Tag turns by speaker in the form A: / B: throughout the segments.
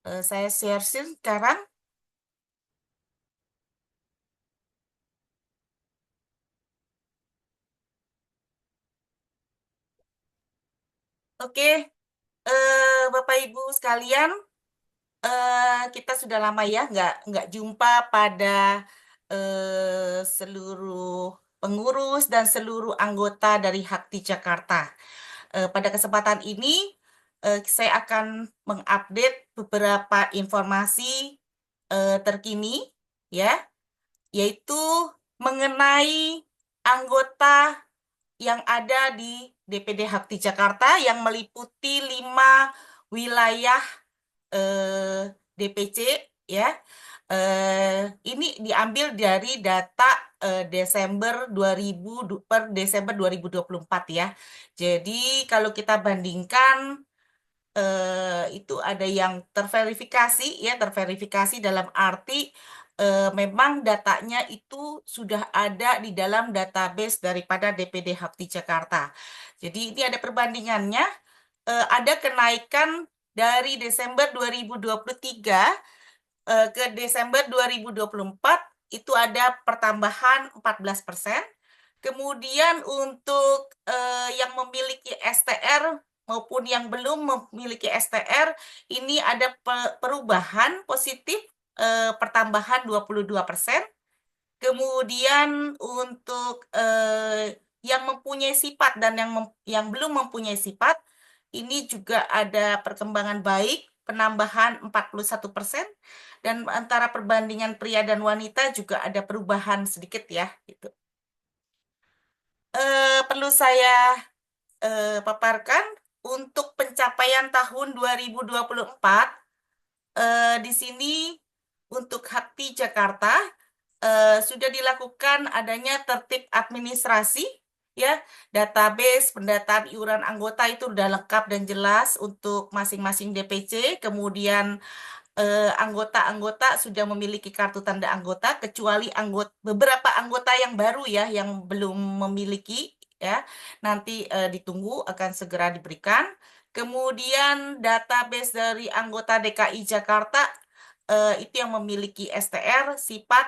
A: Saya share screen sekarang. Oke, Bapak Ibu sekalian, kita sudah lama ya nggak jumpa pada seluruh pengurus dan seluruh anggota dari Hakti Jakarta. Pada kesempatan ini, saya akan mengupdate beberapa informasi terkini, ya, yaitu mengenai anggota yang ada di DPD Hakti Jakarta yang meliputi 5 wilayah DPC, ya. Ini diambil dari data Desember 2000 per Desember 2024 ya. Jadi kalau kita bandingkan itu ada yang terverifikasi ya, terverifikasi dalam arti memang datanya itu sudah ada di dalam database daripada DPD Hakti Jakarta. Jadi ini ada perbandingannya, ada kenaikan dari Desember 2023 ke Desember 2024 itu ada pertambahan 14%. Kemudian untuk yang memiliki STR maupun yang belum memiliki STR, ini ada perubahan positif, pertambahan 22%. Kemudian untuk yang mempunyai sifat dan yang belum mempunyai sifat, ini juga ada perkembangan baik, penambahan 41%, dan antara perbandingan pria dan wanita juga ada perubahan sedikit ya, gitu. Perlu saya paparkan untuk pencapaian tahun 2024, di sini untuk Hakti Jakarta sudah dilakukan adanya tertib administrasi, ya, database pendataan iuran anggota itu sudah lengkap dan jelas untuk masing-masing DPC. Kemudian anggota-anggota sudah memiliki kartu tanda anggota, kecuali beberapa anggota yang baru ya, yang belum memiliki, ya. Nanti ditunggu akan segera diberikan. Kemudian database dari anggota DKI Jakarta itu yang memiliki STR, sifat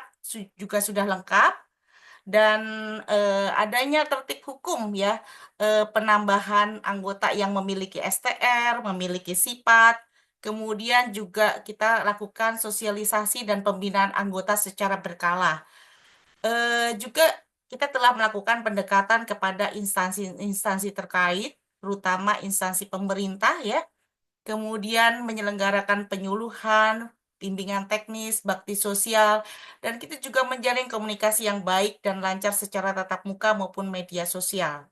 A: juga sudah lengkap, dan adanya tertib hukum ya, penambahan anggota yang memiliki STR, memiliki sifat. Kemudian juga kita lakukan sosialisasi dan pembinaan anggota secara berkala. Juga kita telah melakukan pendekatan kepada instansi-instansi terkait, terutama instansi pemerintah ya. Kemudian menyelenggarakan penyuluhan, bimbingan teknis, bakti sosial, dan kita juga menjalin komunikasi yang baik dan lancar secara tatap muka maupun media sosial.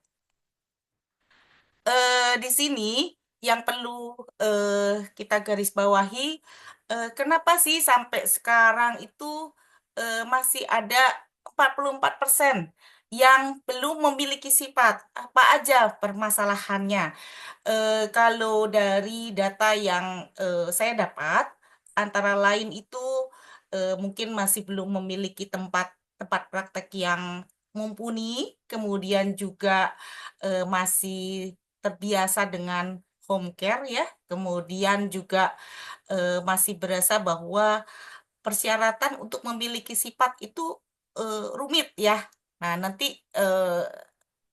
A: Di sini yang perlu kita garis bawahi, kenapa sih sampai sekarang itu masih ada 44% yang belum memiliki sifat? Apa aja permasalahannya? Kalau dari data yang saya dapat, antara lain itu mungkin masih belum memiliki tempat tempat praktek yang mumpuni, kemudian juga masih terbiasa dengan home care ya, kemudian juga masih berasa bahwa persyaratan untuk memiliki sifat itu rumit ya. Nah, nanti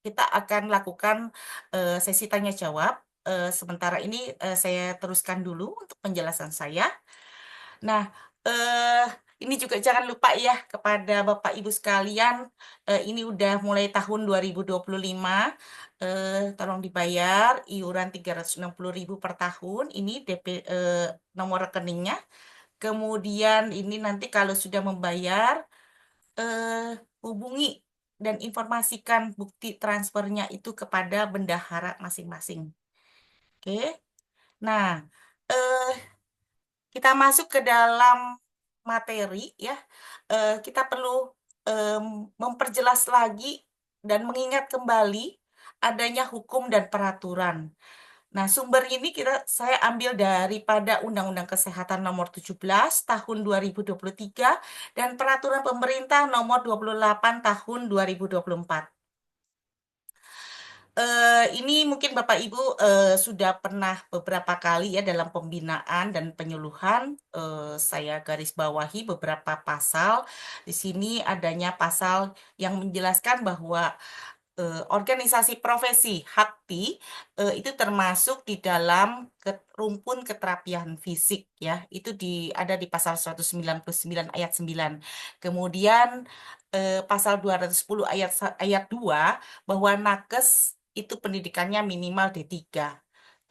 A: kita akan lakukan sesi tanya jawab. Sementara ini saya teruskan dulu untuk penjelasan saya. Nah, eh, ini juga jangan lupa ya kepada Bapak Ibu sekalian, ini udah mulai tahun 2025, tolong dibayar iuran 360.000 per tahun, ini DP nomor rekeningnya. Kemudian ini nanti kalau sudah membayar, hubungi dan informasikan bukti transfernya itu kepada bendahara masing-masing. Oke. Nah, eh, kita masuk ke dalam materi ya. Kita perlu memperjelas lagi dan mengingat kembali adanya hukum dan peraturan. Nah, sumber ini saya ambil daripada Undang-Undang Kesehatan Nomor 17 Tahun 2023 dan Peraturan Pemerintah Nomor 28 Tahun 2024. Ini mungkin Bapak Ibu sudah pernah beberapa kali ya dalam pembinaan dan penyuluhan. Saya garis bawahi beberapa pasal. Di sini adanya pasal yang menjelaskan bahwa organisasi profesi HAKTI itu termasuk di dalam rumpun keterapian fisik ya. Itu ada di pasal 199 ayat 9. Kemudian pasal 210 ayat 2 bahwa nakes itu pendidikannya minimal D3.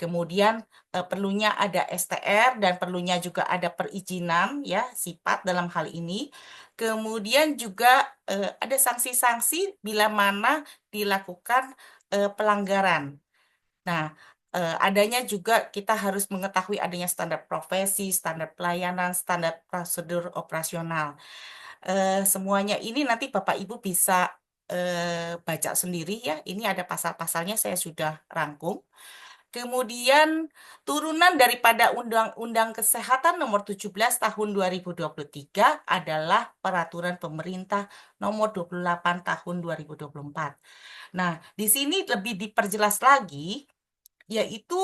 A: Kemudian perlunya ada STR dan perlunya juga ada perizinan ya sifat dalam hal ini. Kemudian juga ada sanksi-sanksi bila mana dilakukan pelanggaran. Nah, adanya juga kita harus mengetahui adanya standar profesi, standar pelayanan, standar prosedur operasional. Semuanya ini nanti Bapak Ibu bisa baca sendiri ya. Ini ada pasal-pasalnya saya sudah rangkum. Kemudian turunan daripada Undang-Undang Kesehatan Nomor 17 Tahun 2023 adalah Peraturan Pemerintah Nomor 28 Tahun 2024. Nah, di sini lebih diperjelas lagi, yaitu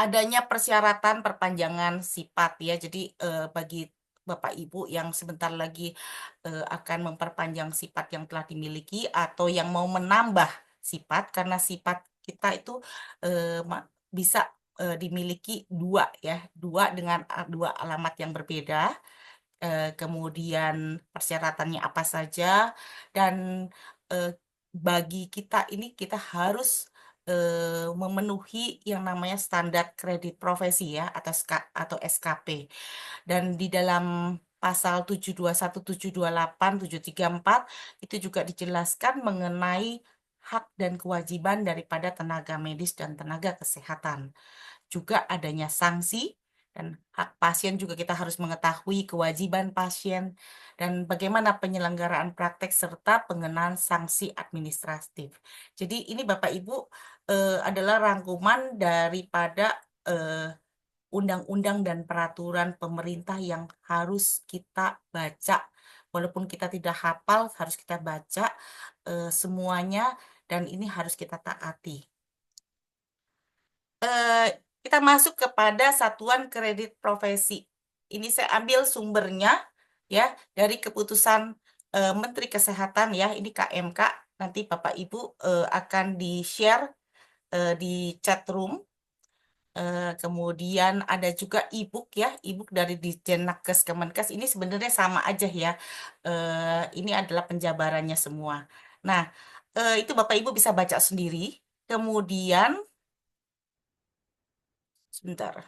A: adanya persyaratan perpanjangan sifat ya. Jadi bagi Bapak Ibu yang sebentar lagi akan memperpanjang sifat yang telah dimiliki atau yang mau menambah sifat karena sifat kita itu bisa dimiliki dua ya, dua dengan dua alamat yang berbeda. Kemudian persyaratannya apa saja dan eh, bagi kita ini kita harus memenuhi yang namanya standar kredit profesi ya atau SKP. Dan di dalam pasal 721, 728, 734 itu juga dijelaskan mengenai hak dan kewajiban daripada tenaga medis dan tenaga kesehatan. Juga adanya sanksi dan hak pasien juga kita harus mengetahui kewajiban pasien dan bagaimana penyelenggaraan praktek serta pengenaan sanksi administratif. Jadi ini Bapak Ibu adalah rangkuman daripada eh, undang-undang dan peraturan pemerintah yang harus kita baca. Walaupun kita tidak hafal, harus kita baca semuanya dan ini harus kita taati. eh, kita masuk kepada satuan kredit profesi. Ini saya ambil sumbernya ya dari keputusan Menteri Kesehatan ya, ini KMK. Nanti Bapak Ibu akan di-share di chat room. Kemudian ada juga e-book ya, e-book dari Ditjen Nakes Kemenkes. Ini sebenarnya sama aja ya. Ini adalah penjabarannya semua. Nah, itu Bapak Ibu bisa baca sendiri. Kemudian, sebentar.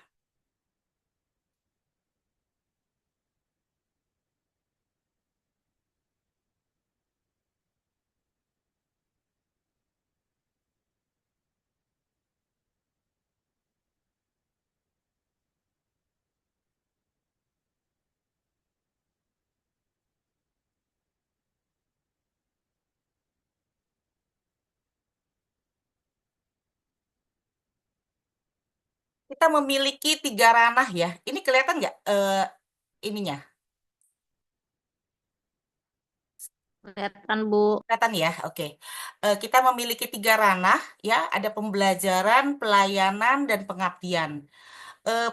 A: Kita memiliki tiga ranah ya. Ini kelihatan nggak ininya?
B: Kelihatan, Bu.
A: Kelihatan ya? Oke. Kita memiliki tiga ranah ya. Ada pembelajaran, pelayanan, dan pengabdian.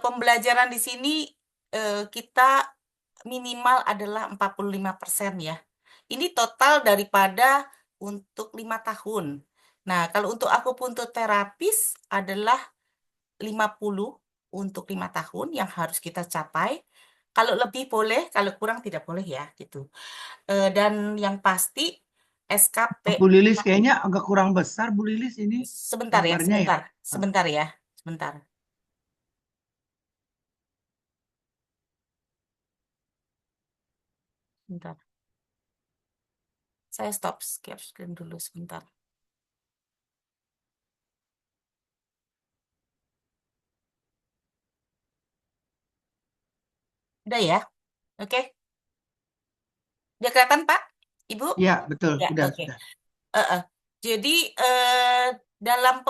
A: Pembelajaran di sini kita minimal adalah 45% ya. Ini total daripada untuk 5 tahun. Nah, kalau untuk akupuntur terapis adalah 50 untuk 5 tahun yang harus kita capai. Kalau lebih boleh, kalau kurang tidak boleh ya, gitu. Dan yang pasti SKP,
C: Bu Lilis kayaknya agak kurang besar Bu Lilis ini
A: sebentar ya,
C: gambarnya ya.
A: sebentar, sebentar ya, sebentar, sebentar. Saya stop share screen dulu sebentar. Udah ya? Oke. Udah kelihatan, Pak? Ibu?
C: Ya, betul,
A: Ya,
C: sudah,
A: oke.
C: sudah.
A: Eh, Jadi dalam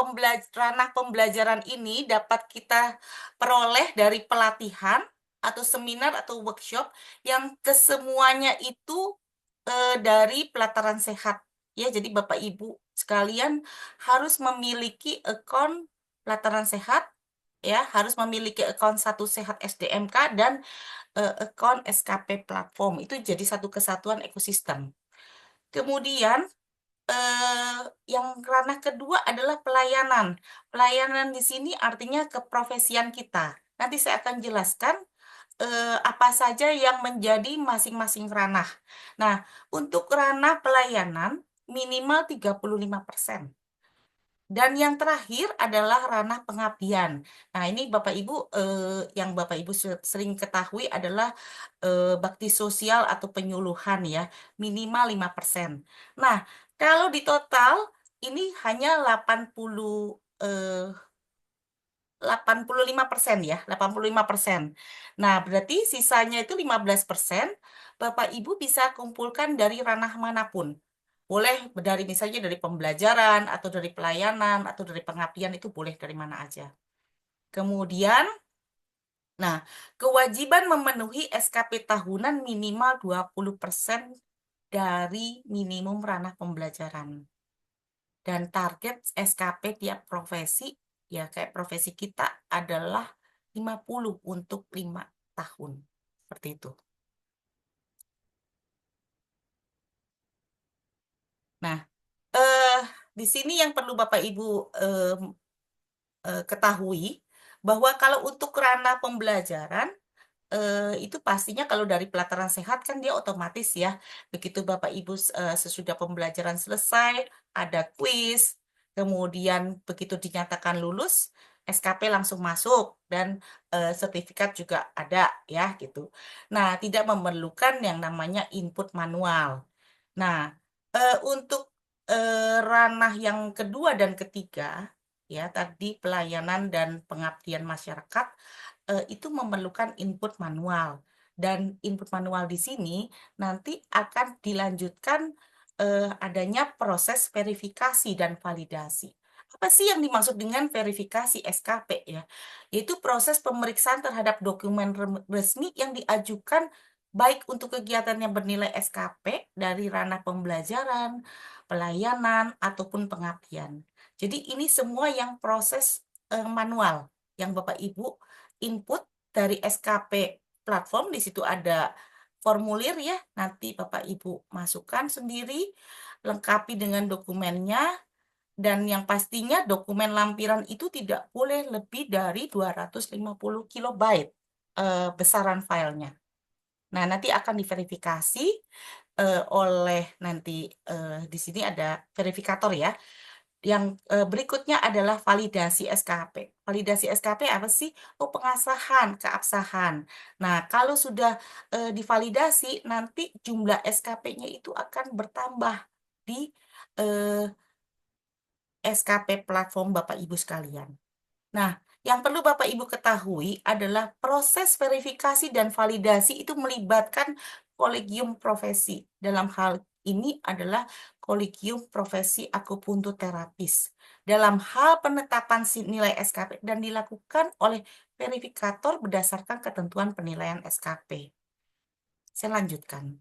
A: ranah pembelajaran ini dapat kita peroleh dari pelatihan atau seminar atau workshop yang kesemuanya itu dari pelataran sehat. Ya, jadi Bapak Ibu sekalian harus memiliki akun Pelataran Sehat, ya, harus memiliki akun Satu Sehat SDMK dan akun SKP platform. Itu jadi satu kesatuan ekosistem. Kemudian eh, yang ranah kedua adalah pelayanan. Pelayanan di sini artinya keprofesian kita. Nanti saya akan jelaskan apa saja yang menjadi masing-masing ranah. Nah, untuk ranah pelayanan minimal 35%. Dan yang terakhir adalah ranah pengabdian. Nah, ini Bapak Ibu yang Bapak Ibu sering ketahui adalah bakti sosial atau penyuluhan ya, minimal 5%. Nah, kalau di total ini hanya 85% ya, 85%. Nah, berarti sisanya itu 15%, Bapak Ibu bisa kumpulkan dari ranah manapun. Boleh dari misalnya dari pembelajaran, atau dari pelayanan, atau dari pengabdian, itu boleh dari mana aja. Kemudian, nah, kewajiban memenuhi SKP tahunan minimal 20% dari minimum ranah pembelajaran. Dan target SKP tiap profesi, ya kayak profesi kita, adalah 50 untuk 5 tahun. Seperti itu. Nah, eh, di sini yang perlu Bapak Ibu eh, ketahui, bahwa kalau untuk ranah pembelajaran, itu pastinya kalau dari pelataran sehat kan dia otomatis ya. Begitu Bapak Ibu sesudah pembelajaran selesai, ada kuis, kemudian begitu dinyatakan lulus, SKP langsung masuk dan sertifikat juga ada ya gitu. Nah, tidak memerlukan yang namanya input manual. Nah, untuk ranah yang kedua dan ketiga, ya tadi pelayanan dan pengabdian masyarakat, itu memerlukan input manual. Dan input manual di sini nanti akan dilanjutkan adanya proses verifikasi dan validasi. Apa sih yang dimaksud dengan verifikasi SKP ya? Yaitu proses pemeriksaan terhadap dokumen resmi yang diajukan baik untuk kegiatan yang bernilai SKP dari ranah pembelajaran, pelayanan, ataupun pengabdian. Jadi ini semua yang proses manual yang Bapak Ibu input dari SKP platform. Di situ ada formulir ya, nanti Bapak Ibu masukkan sendiri, lengkapi dengan dokumennya, dan yang pastinya dokumen lampiran itu tidak boleh lebih dari 250 kilobyte besaran filenya. Nah, nanti akan diverifikasi oleh nanti di sini ada verifikator ya. Yang berikutnya adalah validasi SKP. Validasi SKP apa sih? Oh, pengasahan, keabsahan. Nah, kalau sudah divalidasi, nanti jumlah SKP-nya itu akan bertambah di eh, SKP platform Bapak Ibu sekalian. Nah, yang perlu Bapak Ibu ketahui adalah proses verifikasi dan validasi itu melibatkan kolegium profesi. Dalam hal ini adalah kolegium profesi akupuntur terapis. Dalam hal penetapan nilai SKP dan dilakukan oleh verifikator berdasarkan ketentuan penilaian SKP. Saya lanjutkan.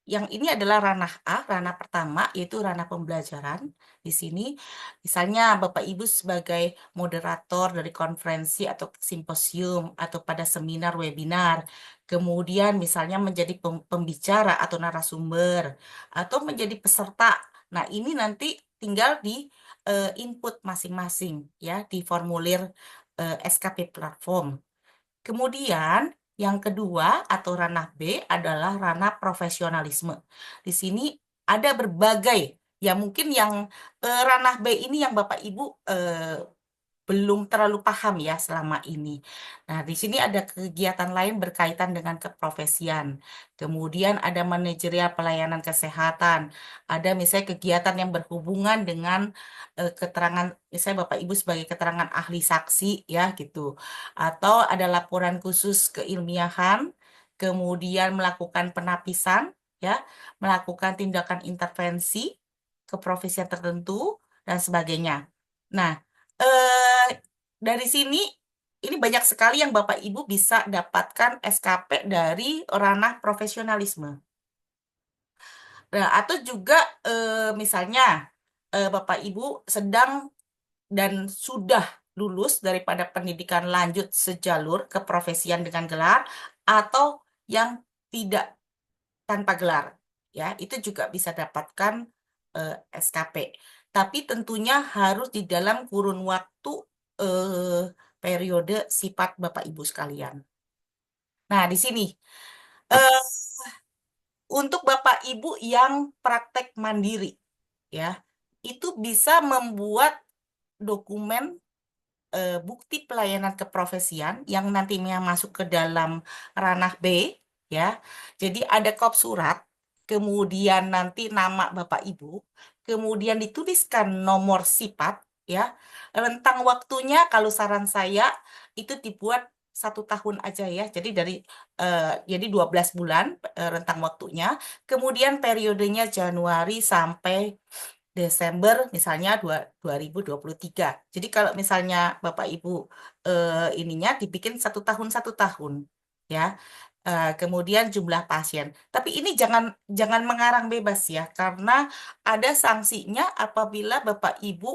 A: Yang ini adalah ranah A, ranah pertama, yaitu ranah pembelajaran. Di sini, misalnya Bapak Ibu sebagai moderator dari konferensi atau simposium atau pada seminar webinar, kemudian misalnya menjadi pembicara atau narasumber, atau menjadi peserta. Nah, ini nanti tinggal di input masing-masing ya di formulir SKP platform. Kemudian, yang kedua atau ranah B adalah ranah profesionalisme. Di sini ada berbagai, ya mungkin yang ranah B ini yang Bapak Ibu belum terlalu paham ya selama ini. Nah, di sini ada kegiatan lain berkaitan dengan keprofesian. Kemudian ada manajerial pelayanan kesehatan. Ada misalnya kegiatan yang berhubungan dengan keterangan, misalnya Bapak Ibu sebagai keterangan ahli saksi ya gitu. Atau ada laporan khusus keilmiahan, kemudian melakukan penapisan ya, melakukan tindakan intervensi keprofesian tertentu dan sebagainya. Nah, eh, dari sini ini banyak sekali yang Bapak Ibu bisa dapatkan SKP dari ranah profesionalisme. Nah, atau juga misalnya Bapak Ibu sedang dan sudah lulus daripada pendidikan lanjut sejalur keprofesian dengan gelar atau yang tidak tanpa gelar, ya itu juga bisa dapatkan SKP. Tapi tentunya harus di dalam kurun waktu eh, periode sifat Bapak Ibu sekalian. Nah, di sini eh, untuk Bapak Ibu yang praktek mandiri, ya itu bisa membuat dokumen bukti pelayanan keprofesian yang nantinya masuk ke dalam ranah B, ya. Jadi ada kop surat, kemudian nanti nama Bapak Ibu, kemudian dituliskan nomor sifat, ya. Rentang waktunya kalau saran saya itu dibuat 1 tahun aja ya. Jadi 12 bulan rentang waktunya. Kemudian periodenya Januari sampai Desember misalnya 2023. Jadi kalau misalnya Bapak Ibu ininya dibikin 1 tahun 1 tahun, ya. Kemudian jumlah pasien. Tapi ini jangan jangan mengarang bebas ya, karena ada sanksinya apabila Bapak Ibu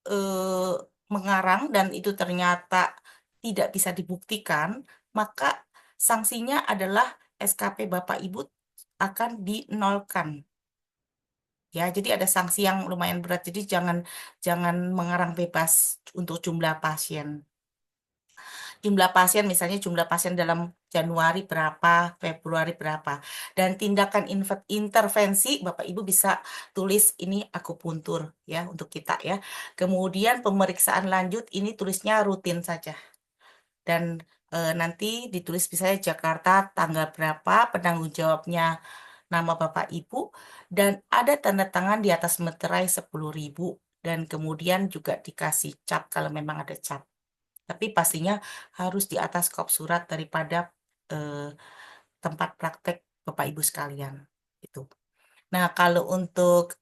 A: eh, mengarang dan itu ternyata tidak bisa dibuktikan, maka sanksinya adalah SKP Bapak Ibu akan dinolkan. Ya, jadi ada sanksi yang lumayan berat. Jadi jangan jangan mengarang bebas untuk jumlah pasien. Jumlah pasien misalnya jumlah pasien dalam Januari berapa, Februari berapa. Dan tindakan intervensi Bapak Ibu bisa tulis ini akupuntur ya untuk kita ya. Kemudian pemeriksaan lanjut ini tulisnya rutin saja. Dan nanti ditulis misalnya Jakarta tanggal berapa, penanggung jawabnya nama Bapak Ibu, dan ada tanda tangan di atas meterai 10.000 dan kemudian juga dikasih cap kalau memang ada cap. Tapi pastinya harus di atas kop surat daripada eh, tempat praktek Bapak Ibu sekalian. Itu. Nah, kalau untuk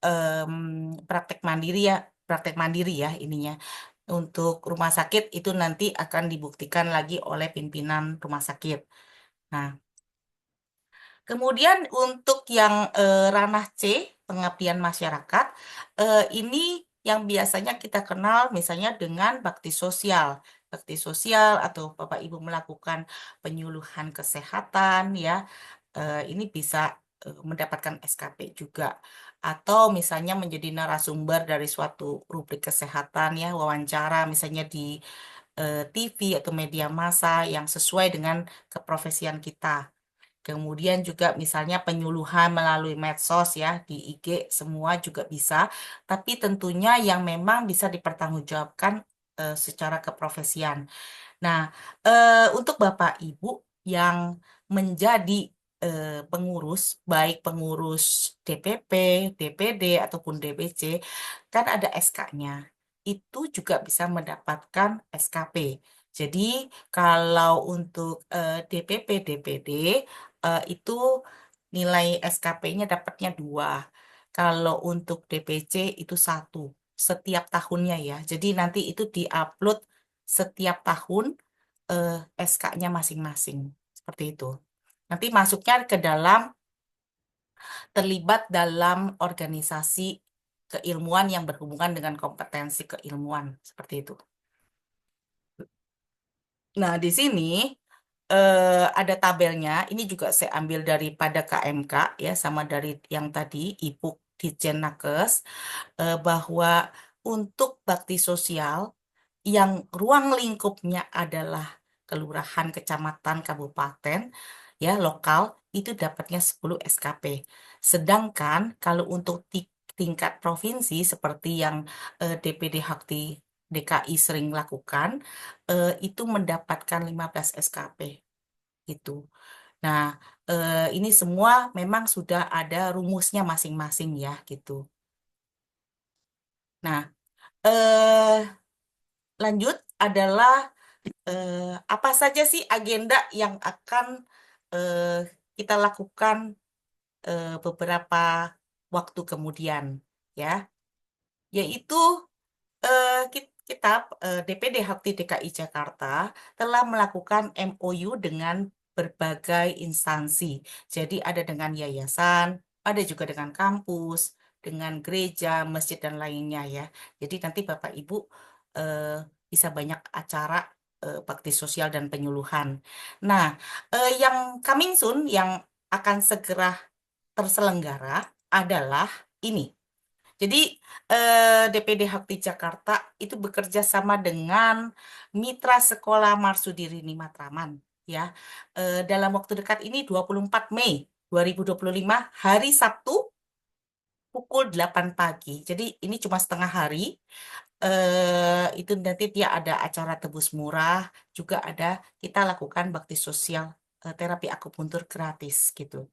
A: praktek mandiri ya ininya. Untuk rumah sakit itu nanti akan dibuktikan lagi oleh pimpinan rumah sakit. Nah, kemudian untuk yang ranah C, pengabdian masyarakat, ini yang biasanya kita kenal misalnya dengan bakti sosial. Bakti sosial atau Bapak Ibu melakukan penyuluhan kesehatan ya, ini bisa mendapatkan SKP juga. Atau misalnya menjadi narasumber dari suatu rubrik kesehatan ya, wawancara misalnya di TV atau media massa yang sesuai dengan keprofesian kita. Kemudian juga misalnya penyuluhan melalui medsos ya, di IG semua juga bisa. Tapi tentunya yang memang bisa dipertanggungjawabkan secara keprofesian. Nah, untuk Bapak Ibu yang menjadi pengurus, baik pengurus DPP, DPD, ataupun DPC, kan ada SK-nya. Itu juga bisa mendapatkan SKP. Jadi, kalau untuk DPP, DPD, itu nilai SKP-nya dapatnya 2. Kalau untuk DPC itu 1 setiap tahunnya ya. Jadi nanti itu diupload setiap tahun eh, SK-nya masing-masing. Seperti itu. Nanti masuknya ke dalam terlibat dalam organisasi keilmuan yang berhubungan dengan kompetensi keilmuan. Seperti itu. Nah, di sini ada tabelnya. Ini juga saya ambil daripada KMK ya, sama dari yang tadi Ibu Ditjen Nakes, bahwa untuk bakti sosial yang ruang lingkupnya adalah kelurahan, kecamatan, kabupaten, ya lokal, itu dapatnya 10 SKP. Sedangkan kalau untuk tingkat provinsi seperti yang DPD Hakti DKI sering lakukan, itu mendapatkan 15 SKP. Gitu. Nah, ini semua memang sudah ada rumusnya masing-masing ya, gitu. Nah, lanjut adalah eh, apa saja sih agenda yang akan eh, kita lakukan beberapa waktu kemudian, ya, yaitu kita DPD Hakti DKI Jakarta telah melakukan MOU dengan berbagai instansi. Jadi ada dengan yayasan, Ada juga dengan kampus, dengan gereja, masjid, dan lainnya ya. Jadi nanti Bapak Ibu eh, bisa banyak acara bakti sosial dan penyuluhan. Nah, yang coming soon, yang akan segera terselenggara adalah ini. Jadi DPD Hakti Jakarta itu bekerja sama dengan Mitra Sekolah Marsudi Matraman ya. Dalam waktu dekat ini 24 Mei 2025 hari Sabtu pukul 8 pagi. Jadi ini cuma setengah hari. Itu nanti dia ada acara tebus murah, juga ada kita lakukan bakti sosial terapi akupuntur gratis gitu.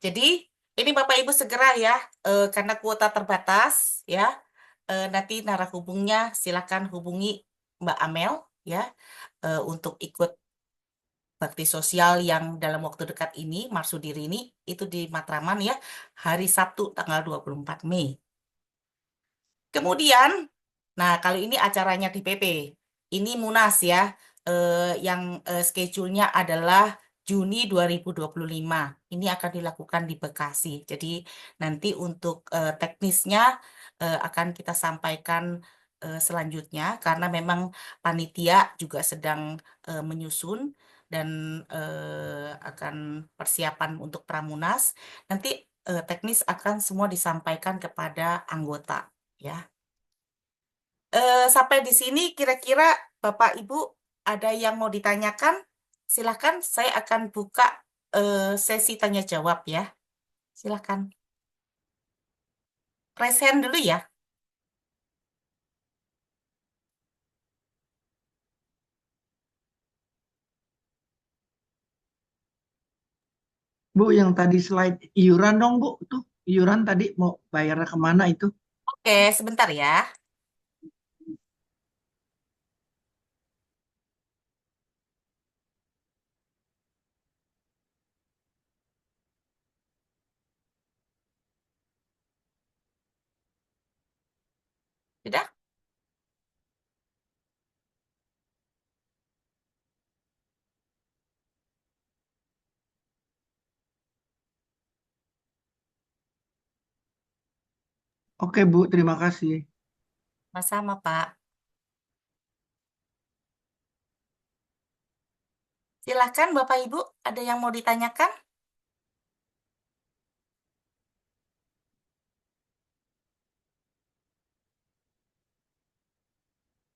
A: Jadi ini Bapak Ibu segera ya, karena kuota terbatas ya. Nanti narahubungnya silakan hubungi Mbak Amel ya untuk ikut bakti sosial yang dalam waktu dekat ini, Marsudiri ini itu di Matraman ya, hari Sabtu tanggal 24 Mei. Kemudian, nah kalau ini acaranya di PP, ini Munas ya, yang schedule-nya adalah Juni 2025. Ini akan dilakukan di Bekasi. Jadi nanti untuk teknisnya akan kita sampaikan selanjutnya karena memang panitia juga sedang menyusun dan akan persiapan untuk Pramunas. Nanti teknis akan semua disampaikan kepada anggota ya. Sampai di sini kira-kira Bapak Ibu ada yang mau ditanyakan? Silakan, saya akan buka sesi tanya jawab ya. Silakan. Raise hand dulu ya.
C: Bu, yang tadi slide iuran dong, Bu. Tuh, iuran tadi mau bayar kemana itu?
A: Oke, sebentar ya. Sudah?
C: Oke, Bu, terima kasih.
A: Sama-sama, Pak. Silakan Bapak Ibu, ada yang mau ditanyakan?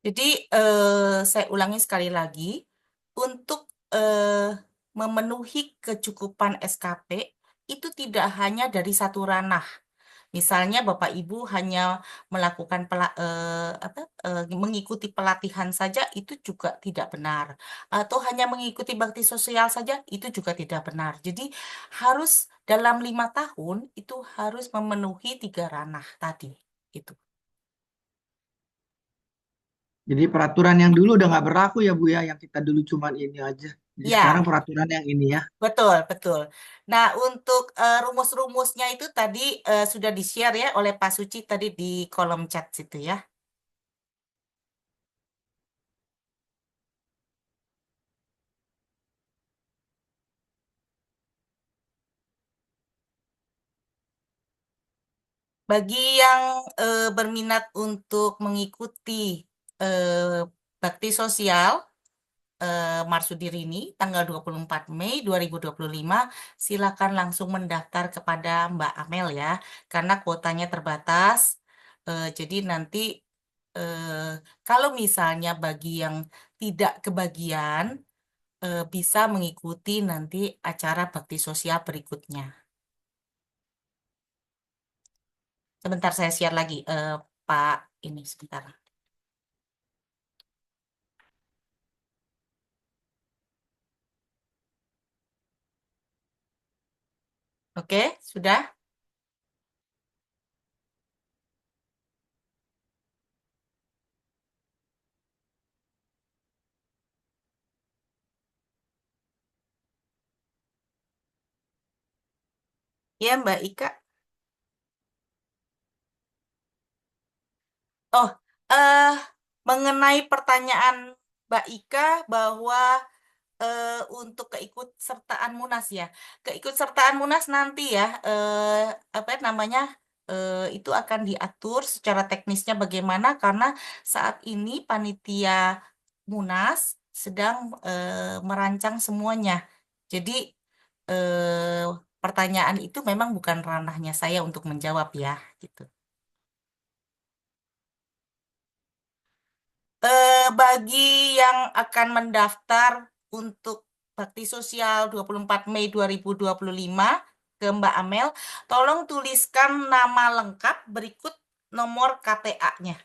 A: Jadi, saya ulangi sekali lagi, untuk memenuhi kecukupan SKP itu tidak hanya dari satu ranah. Misalnya Bapak Ibu hanya melakukan mengikuti pelatihan saja itu juga tidak benar. Atau hanya mengikuti bakti sosial saja itu juga tidak benar. Jadi harus dalam 5 tahun itu harus memenuhi 3 ranah tadi. Itu.
C: Jadi peraturan yang dulu udah nggak berlaku ya, Bu ya, yang kita dulu cuman ini aja. Jadi sekarang
A: Ya,
C: peraturan yang ini ya.
A: betul, betul. Nah, untuk rumus-rumusnya itu tadi sudah di-share ya oleh Pak Suci tadi di kolom chat situ ya. Bagi yang berminat untuk mengikuti eh, bakti sosial Marsudiri ini tanggal 24 Mei 2025, silakan langsung mendaftar kepada Mbak Amel ya, karena kuotanya terbatas. Jadi nanti eh, kalau misalnya bagi yang tidak kebagian, bisa mengikuti nanti acara bakti sosial berikutnya. Sebentar saya share lagi, Pak ini sebentar. Oke, sudah? Ya, Mbak Ika. Oh, eh mengenai pertanyaan Mbak Ika bahwa untuk keikutsertaan Munas ya. Keikutsertaan Munas nanti ya, apa namanya, itu akan diatur secara teknisnya bagaimana karena saat ini panitia Munas sedang merancang semuanya. Jadi eh, pertanyaan itu memang bukan ranahnya saya untuk menjawab ya, gitu. Bagi yang akan mendaftar untuk Bakti Sosial 24 Mei 2025 ke Mbak Amel, tolong tuliskan nama lengkap berikut nomor KTA-nya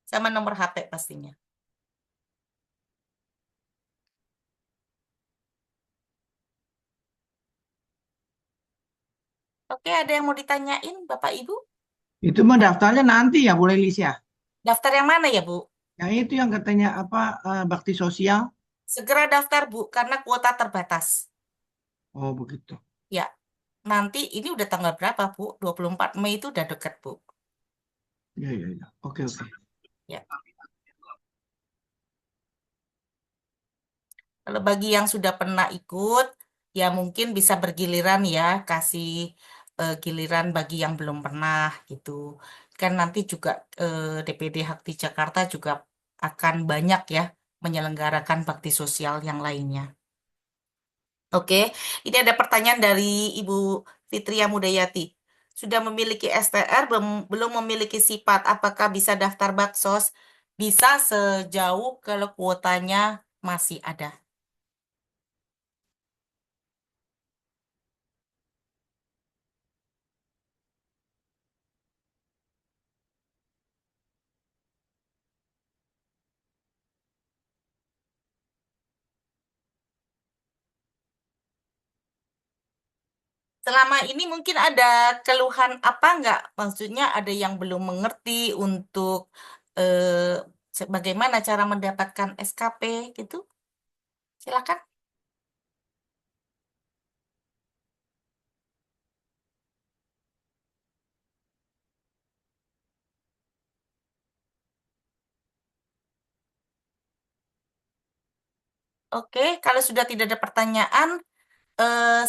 A: sama nomor HP pastinya. Oke, ada yang mau ditanyain Bapak Ibu?
C: Itu mah daftarnya nanti ya, boleh Lis ya.
A: Daftar yang mana ya, Bu?
C: Yang itu yang katanya apa bakti sosial.
A: Segera daftar, Bu, karena kuota terbatas.
C: Oh begitu.
A: Ya, nanti ini udah tanggal berapa, Bu? 24 Mei itu udah deket, Bu.
C: Ya ya ya. Oke oke.
A: Ya. Kalau bagi yang sudah pernah ikut, ya mungkin bisa bergiliran ya, kasih giliran bagi yang belum pernah gitu. Kan nanti juga DPD Hakti Jakarta juga akan banyak ya menyelenggarakan bakti sosial yang lainnya. Oke, ini ada pertanyaan dari Ibu Fitria Mudayati. Sudah memiliki STR, belum memiliki sifat, apakah bisa daftar Baksos? Bisa sejauh kalau kuotanya masih ada. Selama ini mungkin ada keluhan apa nggak? Maksudnya ada yang belum mengerti untuk bagaimana cara mendapatkan SKP gitu? Silakan. Oke, kalau sudah tidak ada pertanyaan,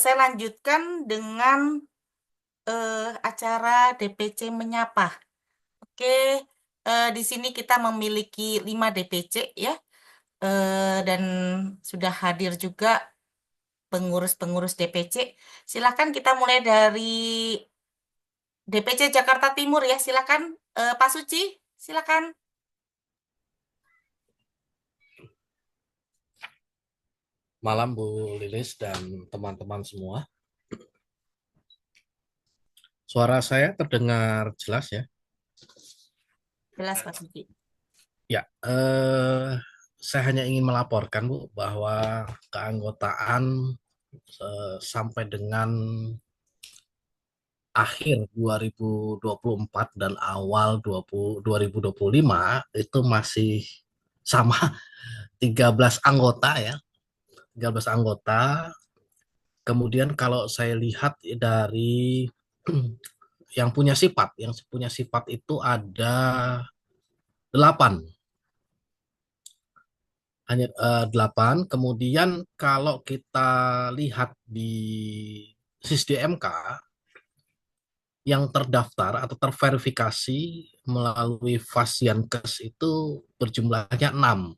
A: saya lanjutkan dengan acara DPC Menyapa. Oke, di sini kita memiliki 5 DPC ya, dan sudah hadir juga pengurus-pengurus DPC. Silakan kita mulai dari DPC Jakarta Timur ya, silakan Pak Suci, silakan.
B: Malam Bu Lilis dan teman-teman semua. Suara saya terdengar jelas ya?
A: Jelas Pak Suci.
B: Ya, saya hanya ingin melaporkan Bu bahwa keanggotaan sampai dengan akhir 2024 dan awal 2025 itu masih sama 13 anggota ya, 13 anggota. Kemudian kalau saya lihat dari yang punya sifat itu ada 8, hanya 8. Kemudian kalau kita lihat di SISDMK yang terdaftar atau terverifikasi melalui Fasiankes itu berjumlahnya 6.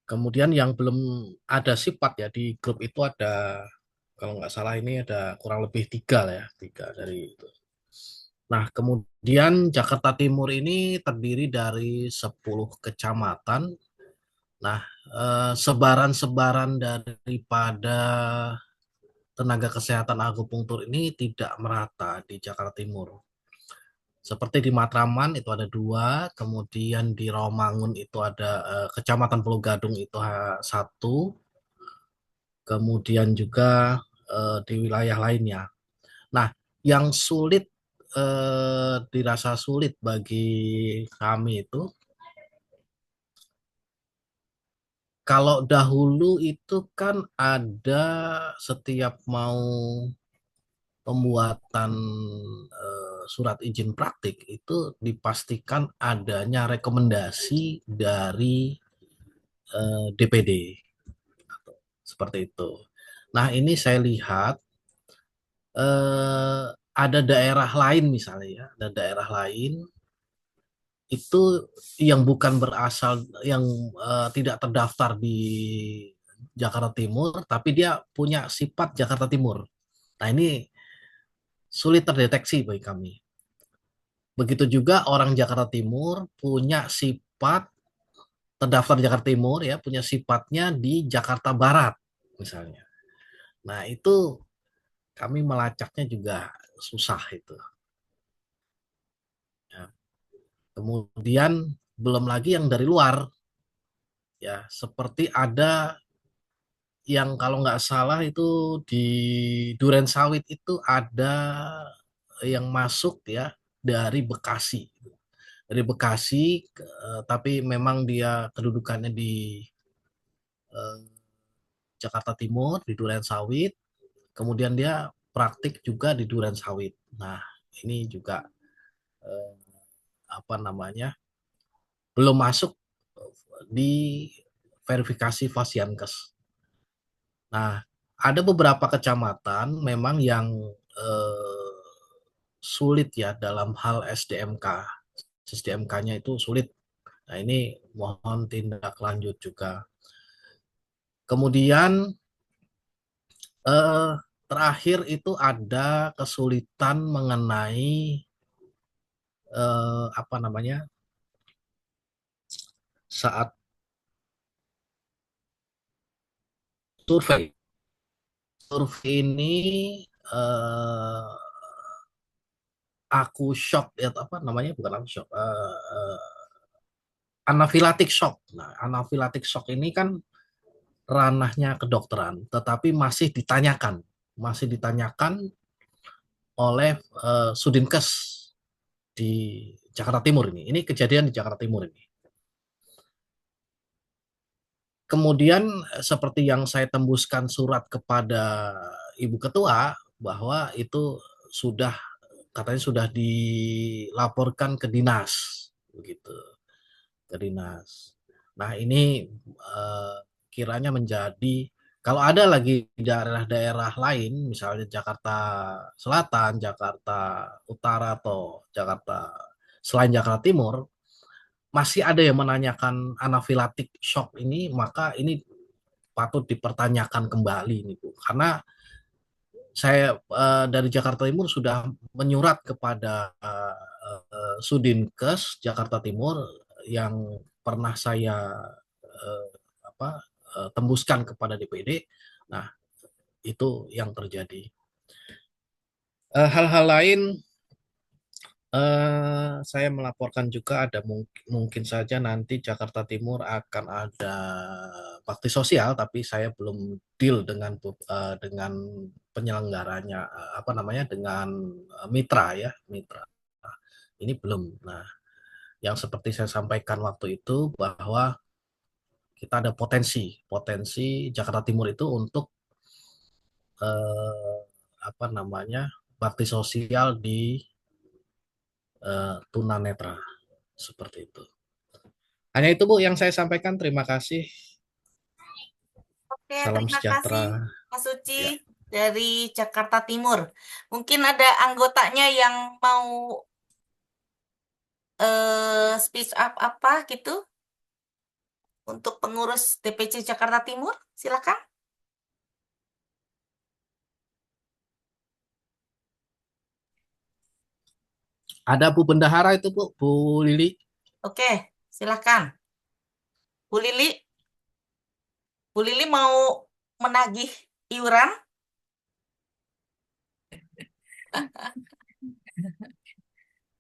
B: Kemudian yang belum ada sifat ya di grup itu ada, kalau nggak salah ini ada kurang lebih 3 lah ya, 3 dari itu. Nah, kemudian Jakarta Timur ini terdiri dari 10 kecamatan. Nah, sebaran-sebaran daripada tenaga kesehatan akupunktur ini tidak merata di Jakarta Timur. Seperti di Matraman itu ada 2, kemudian di Rawamangun itu ada Kecamatan Pulau Gadung itu 1, kemudian juga di wilayah lainnya. Nah, yang sulit dirasa sulit bagi kami itu, kalau dahulu itu kan ada setiap mau pembuatan surat izin praktik itu dipastikan adanya rekomendasi dari DPD seperti itu. Nah, ini saya lihat ada daerah lain misalnya ya, ada daerah lain itu yang bukan berasal yang tidak terdaftar di Jakarta Timur, tapi dia punya sifat Jakarta Timur. Nah, ini sulit terdeteksi bagi kami. Begitu juga orang Jakarta Timur punya sifat terdaftar di Jakarta Timur ya, punya sifatnya di Jakarta Barat misalnya. Nah, itu kami melacaknya juga susah itu. Ya. Kemudian belum lagi yang dari luar ya, seperti ada yang kalau nggak salah itu di Duren Sawit itu ada yang masuk ya dari Bekasi. Dari Bekasi, tapi memang dia kedudukannya di eh, Jakarta Timur, di Duren Sawit. Kemudian dia praktik juga di Duren Sawit. Nah, ini juga eh, apa namanya belum masuk di verifikasi Fasiankes. Nah, ada beberapa kecamatan memang yang eh, sulit ya dalam hal SDMK. SDMK-nya itu sulit. Nah, ini mohon tindak lanjut juga. Kemudian eh, terakhir itu ada kesulitan mengenai apa namanya saat survei. Survei ini eh, aku shock ya apa namanya bukan aku shock anafilatik shock. Nah, anafilatik shock ini kan ranahnya kedokteran, tetapi masih ditanyakan oleh Sudinkes di Jakarta Timur ini. Ini kejadian di Jakarta Timur ini. Kemudian seperti yang saya tembuskan surat kepada Ibu Ketua bahwa itu sudah katanya sudah dilaporkan ke dinas begitu, ke dinas. Nah, ini kiranya menjadi kalau ada lagi daerah-daerah lain misalnya Jakarta Selatan, Jakarta Utara atau Jakarta selain Jakarta Timur masih ada yang menanyakan anafilatik shock ini, maka ini patut dipertanyakan kembali nih Bu. Karena saya dari Jakarta Timur sudah menyurat kepada Sudinkes Jakarta Timur yang pernah saya uh, apa, tembuskan kepada DPD. Nah, itu yang terjadi. Hal-hal lain saya melaporkan juga ada mungkin saja nanti Jakarta Timur akan ada bakti sosial, tapi saya belum deal dengan penyelenggaranya apa namanya dengan mitra ya mitra. Ini belum. Nah, yang seperti saya sampaikan waktu itu bahwa kita ada potensi Jakarta Timur itu untuk eh, apa namanya bakti sosial di tunanetra seperti itu. Hanya itu Bu yang saya sampaikan. Terima kasih.
A: Oke,
B: Salam
A: terima kasih
B: sejahtera.
A: Mas Suci
B: Ya.
A: dari Jakarta Timur. Mungkin ada anggotanya yang mau speech up apa gitu untuk pengurus DPC Jakarta Timur. Silakan.
B: Ada Bu Bendahara itu Bu Lili.
A: Oke, silakan. Bu Lili, Bu Lili mau menagih iuran?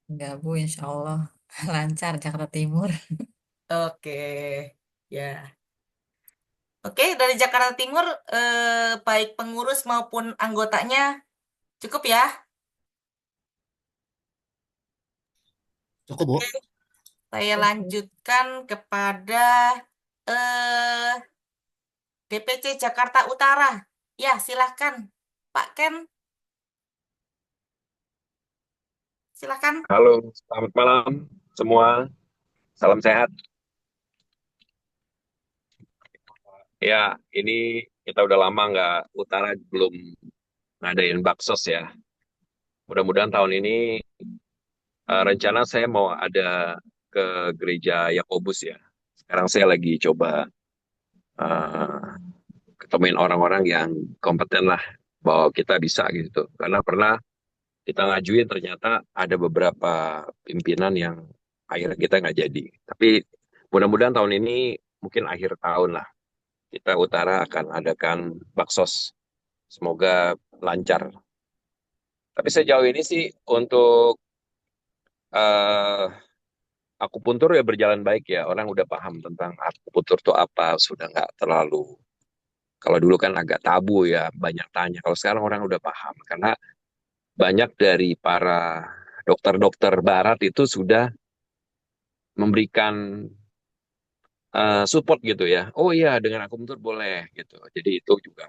D: Enggak, Bu, insya Allah lancar Jakarta Timur.
A: Oke, ya. Oke, dari Jakarta Timur, baik pengurus maupun anggotanya cukup ya.
B: Cukup Bu.
A: Oke, saya lanjutkan kepada eh, DPC Jakarta Utara. Ya, silahkan Pak Ken. Silakan.
E: Halo, selamat malam semua. Salam sehat. Ya, ini kita udah lama nggak utara belum ngadain baksos ya. Mudah-mudahan tahun ini rencana saya mau ada ke gereja Yakobus ya. Sekarang saya lagi coba eh, ketemuin orang-orang yang kompeten lah bahwa kita bisa gitu. Karena pernah kita ngajuin ternyata ada beberapa pimpinan yang akhirnya kita nggak jadi. Tapi mudah-mudahan tahun ini mungkin akhir tahun lah kita utara akan adakan baksos. Semoga lancar. Tapi sejauh ini sih untuk eh, akupuntur ya berjalan baik ya. Orang udah paham tentang akupuntur itu apa, sudah nggak terlalu. Kalau dulu kan agak tabu ya, banyak tanya. Kalau sekarang orang udah paham karena banyak dari para dokter-dokter barat itu sudah memberikan support gitu ya. Oh iya, dengan akupuntur boleh gitu. Jadi itu juga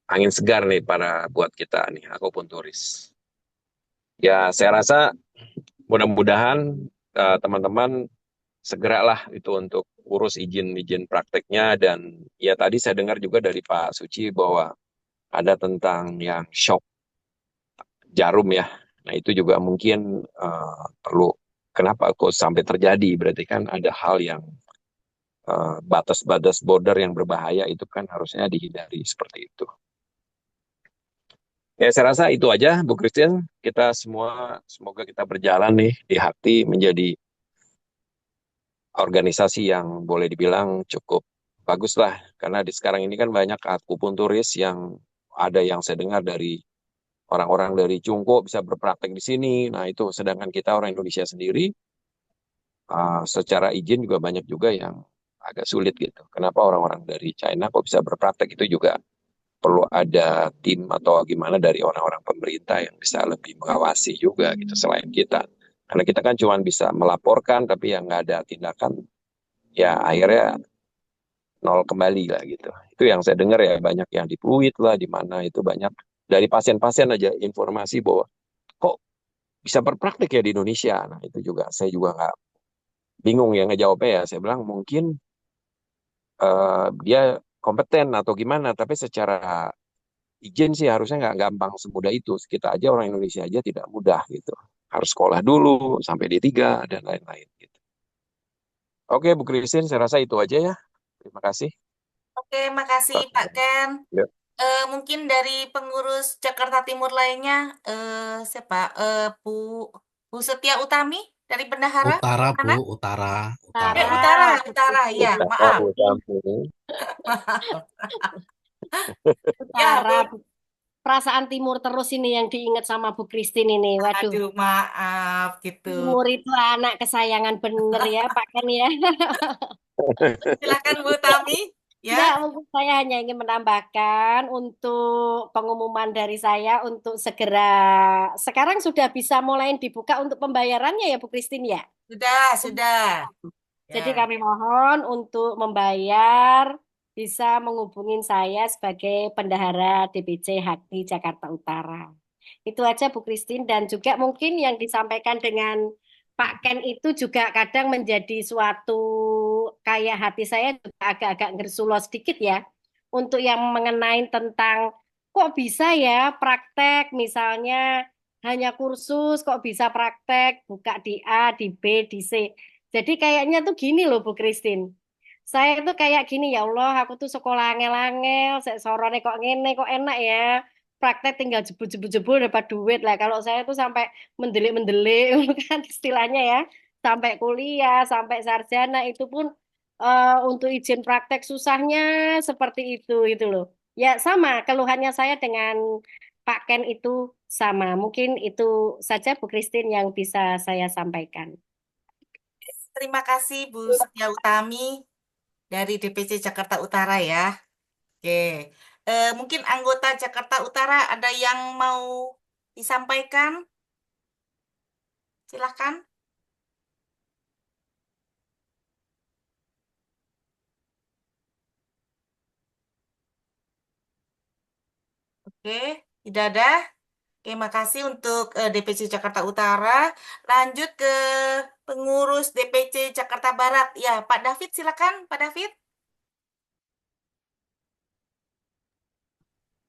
E: angin segar nih para buat kita nih akupunturis. Ya, saya rasa mudah-mudahan teman-teman segeralah itu untuk urus izin-izin prakteknya dan ya tadi saya dengar juga dari Pak Suci bahwa ada tentang yang shock jarum ya. Nah, itu juga mungkin perlu kenapa kok sampai terjadi berarti kan ada hal yang batas-batas border yang berbahaya itu kan harusnya dihindari seperti itu. Ya, saya rasa itu aja, Bu Christian. Kita semua, semoga kita berjalan nih di hati menjadi organisasi yang boleh dibilang cukup bagus lah. Karena di sekarang ini kan banyak akupunturis yang ada yang saya dengar dari orang-orang dari Cungko bisa berpraktek di sini. Nah itu, sedangkan kita orang Indonesia sendiri, secara izin juga banyak juga yang agak sulit gitu. Kenapa orang-orang dari China kok bisa berpraktek itu juga perlu ada tim atau gimana dari orang-orang pemerintah yang bisa lebih mengawasi juga gitu selain kita. Karena kita kan cuma bisa melaporkan tapi yang nggak ada tindakan, ya akhirnya nol kembali lah gitu. Itu yang saya dengar ya banyak yang di Pluit lah, di mana itu banyak dari pasien-pasien aja informasi bahwa kok bisa berpraktik ya di Indonesia. Nah itu juga saya juga nggak bingung ya ngejawabnya ya. Saya bilang mungkin dia kompeten atau gimana, tapi secara izin sih harusnya nggak gampang semudah itu. Kita aja orang Indonesia aja tidak mudah gitu. Harus sekolah dulu sampai D3 dan lain-lain gitu. Oke Bu Christine, saya rasa itu aja ya. Terima kasih.
A: Oke, makasih Pak Ken.
E: Ya.
A: Mungkin dari pengurus Jakarta Timur lainnya, siapa? Bu Bu Setia Utami dari Bendahara,
B: Utara, Bu,
A: mana?
B: utara,
A: Eh,
B: utara.
A: Utara,
D: Utara,
A: Utara, ya,
E: Utara,
A: maaf.
E: Utara.
A: Ya,
D: utara.
A: Bu.
D: Perasaan timur terus ini yang diingat sama Bu Christine ini. Waduh,
A: Aduh, maaf gitu.
D: timur itu anak kesayangan bener ya, Pak Ken ya.
A: Silakan Bu Tami, ya.
D: Enggak, mungkin saya hanya ingin menambahkan untuk pengumuman dari saya untuk segera sekarang sudah bisa mulai dibuka untuk pembayarannya ya Bu Christine ya.
A: Sudah, sudah.
D: Jadi
A: Ya.
D: kami mohon untuk membayar bisa menghubungin saya sebagai Bendahara DPC Hakti Jakarta Utara. Itu aja Bu Christine dan juga mungkin yang disampaikan dengan Pak Ken itu juga kadang menjadi suatu kayak hati saya juga agak-agak ngersulo sedikit ya untuk yang mengenai tentang kok bisa ya praktek misalnya hanya kursus kok bisa praktek buka di A, di B, di C. Jadi kayaknya tuh gini loh Bu Christine. Saya tuh kayak gini ya Allah, aku tuh sekolah angel-angel, sorone kok ngene kok enak ya. Praktek tinggal jebul-jebul dapat duit lah. Kalau saya tuh sampai mendelik-mendelik kan istilahnya ya. Sampai kuliah, sampai sarjana itu pun untuk izin praktek susahnya seperti itu loh. Ya sama, keluhannya saya dengan Pak Ken itu sama. Mungkin itu saja Bu Christine yang bisa saya sampaikan.
A: Terima kasih Bu Setia Utami dari DPC Jakarta Utara ya. Oke. Mungkin anggota Jakarta Utara ada yang mau disampaikan? Silahkan. Oke, tidak ada. Oke, Oke, makasih untuk DPC Jakarta Utara. Lanjut ke pengurus DPC Jakarta Barat. Ya, Pak David, silakan, Pak David.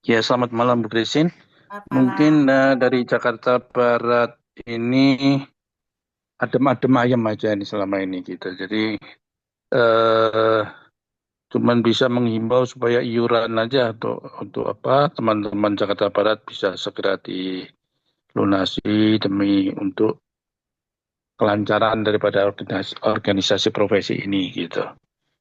F: Ya, selamat malam Bu Christine.
A: Selamat
F: Mungkin
A: malam.
F: dari Jakarta Barat ini adem-adem ayam aja ini selama ini kita. Jadi eh, cuman bisa menghimbau supaya iuran aja untuk apa teman-teman Jakarta Barat bisa segera dilunasi demi untuk kelancaran daripada organisasi profesi ini gitu.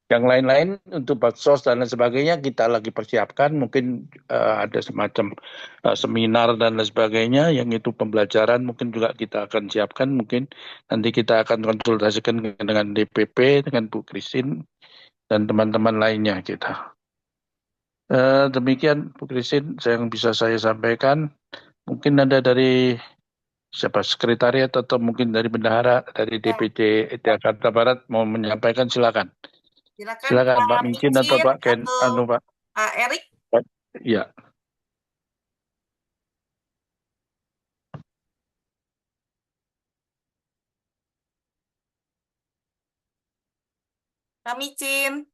F: Yang lain-lain untuk baksos dan lain sebagainya kita lagi persiapkan, mungkin ada semacam seminar dan lain sebagainya, yang itu pembelajaran mungkin juga kita akan siapkan, mungkin nanti kita akan konsultasikan dengan DPP, dengan Bu Christine dan teman-teman lainnya kita. Demikian Bu Christine yang bisa saya sampaikan. Mungkin ada dari siapa sekretariat atau mungkin dari bendahara dari
A: Ya,
F: DPD Jakarta Barat mau menyampaikan, silakan.
A: silakan
F: Silakan Pak
A: Pak
F: Micin atau
A: Micin
F: Pak Ken,
A: atau
F: Pak.
A: Pak Erik.
F: Ya,
A: Pak Micin.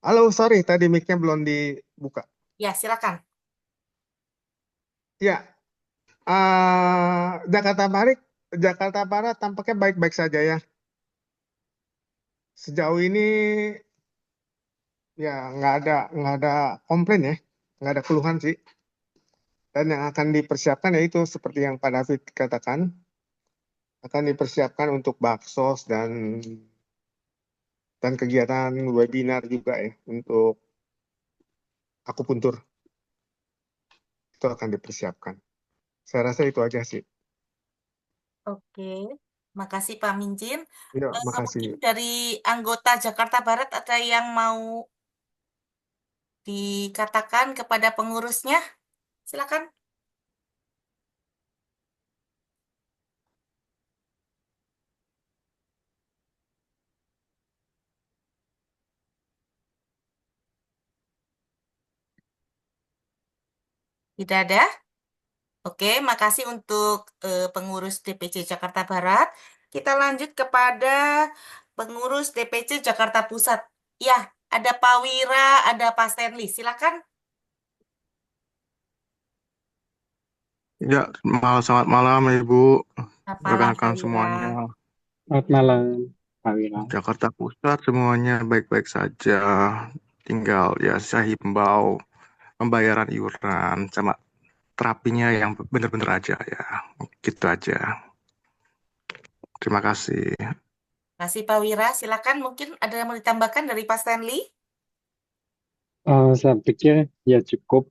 G: Halo, sorry, tadi mic-nya belum dibuka.
A: Ya, silakan.
G: Ya, Jakarta Barat tampaknya baik-baik saja ya. Sejauh ini ya nggak ada komplain ya, nggak ada keluhan sih. Dan yang akan dipersiapkan yaitu seperti yang Pak David katakan, akan dipersiapkan untuk baksos dan kegiatan webinar juga ya untuk akupuntur itu akan dipersiapkan. Saya rasa itu aja sih.
A: Oke, makasih Pak Micin.
G: Ya, makasih.
A: Mungkin dari anggota Jakarta Barat ada yang mau dikatakan kepada pengurusnya? Silakan. Tidak ada? Oke, makasih untuk pengurus DPC Jakarta Barat. Kita lanjut kepada pengurus DPC Jakarta Pusat. Ya, ada Pak Wira, ada Pak Stanley. Silakan.
H: Ya, selamat malam Ibu,
A: Selamat malam, Pak
H: rekan-rekan
A: Wira.
H: semuanya.
I: Selamat malam, Pak Wira.
H: Jakarta Pusat semuanya baik-baik saja. Tinggal ya saya himbau pembayaran iuran sama terapinya yang benar-benar aja ya. Gitu aja. Terima kasih.
A: Kasih Pak Wira, silakan. Mungkin ada yang mau ditambahkan dari Pak Stanley?
I: Saya pikir ya cukup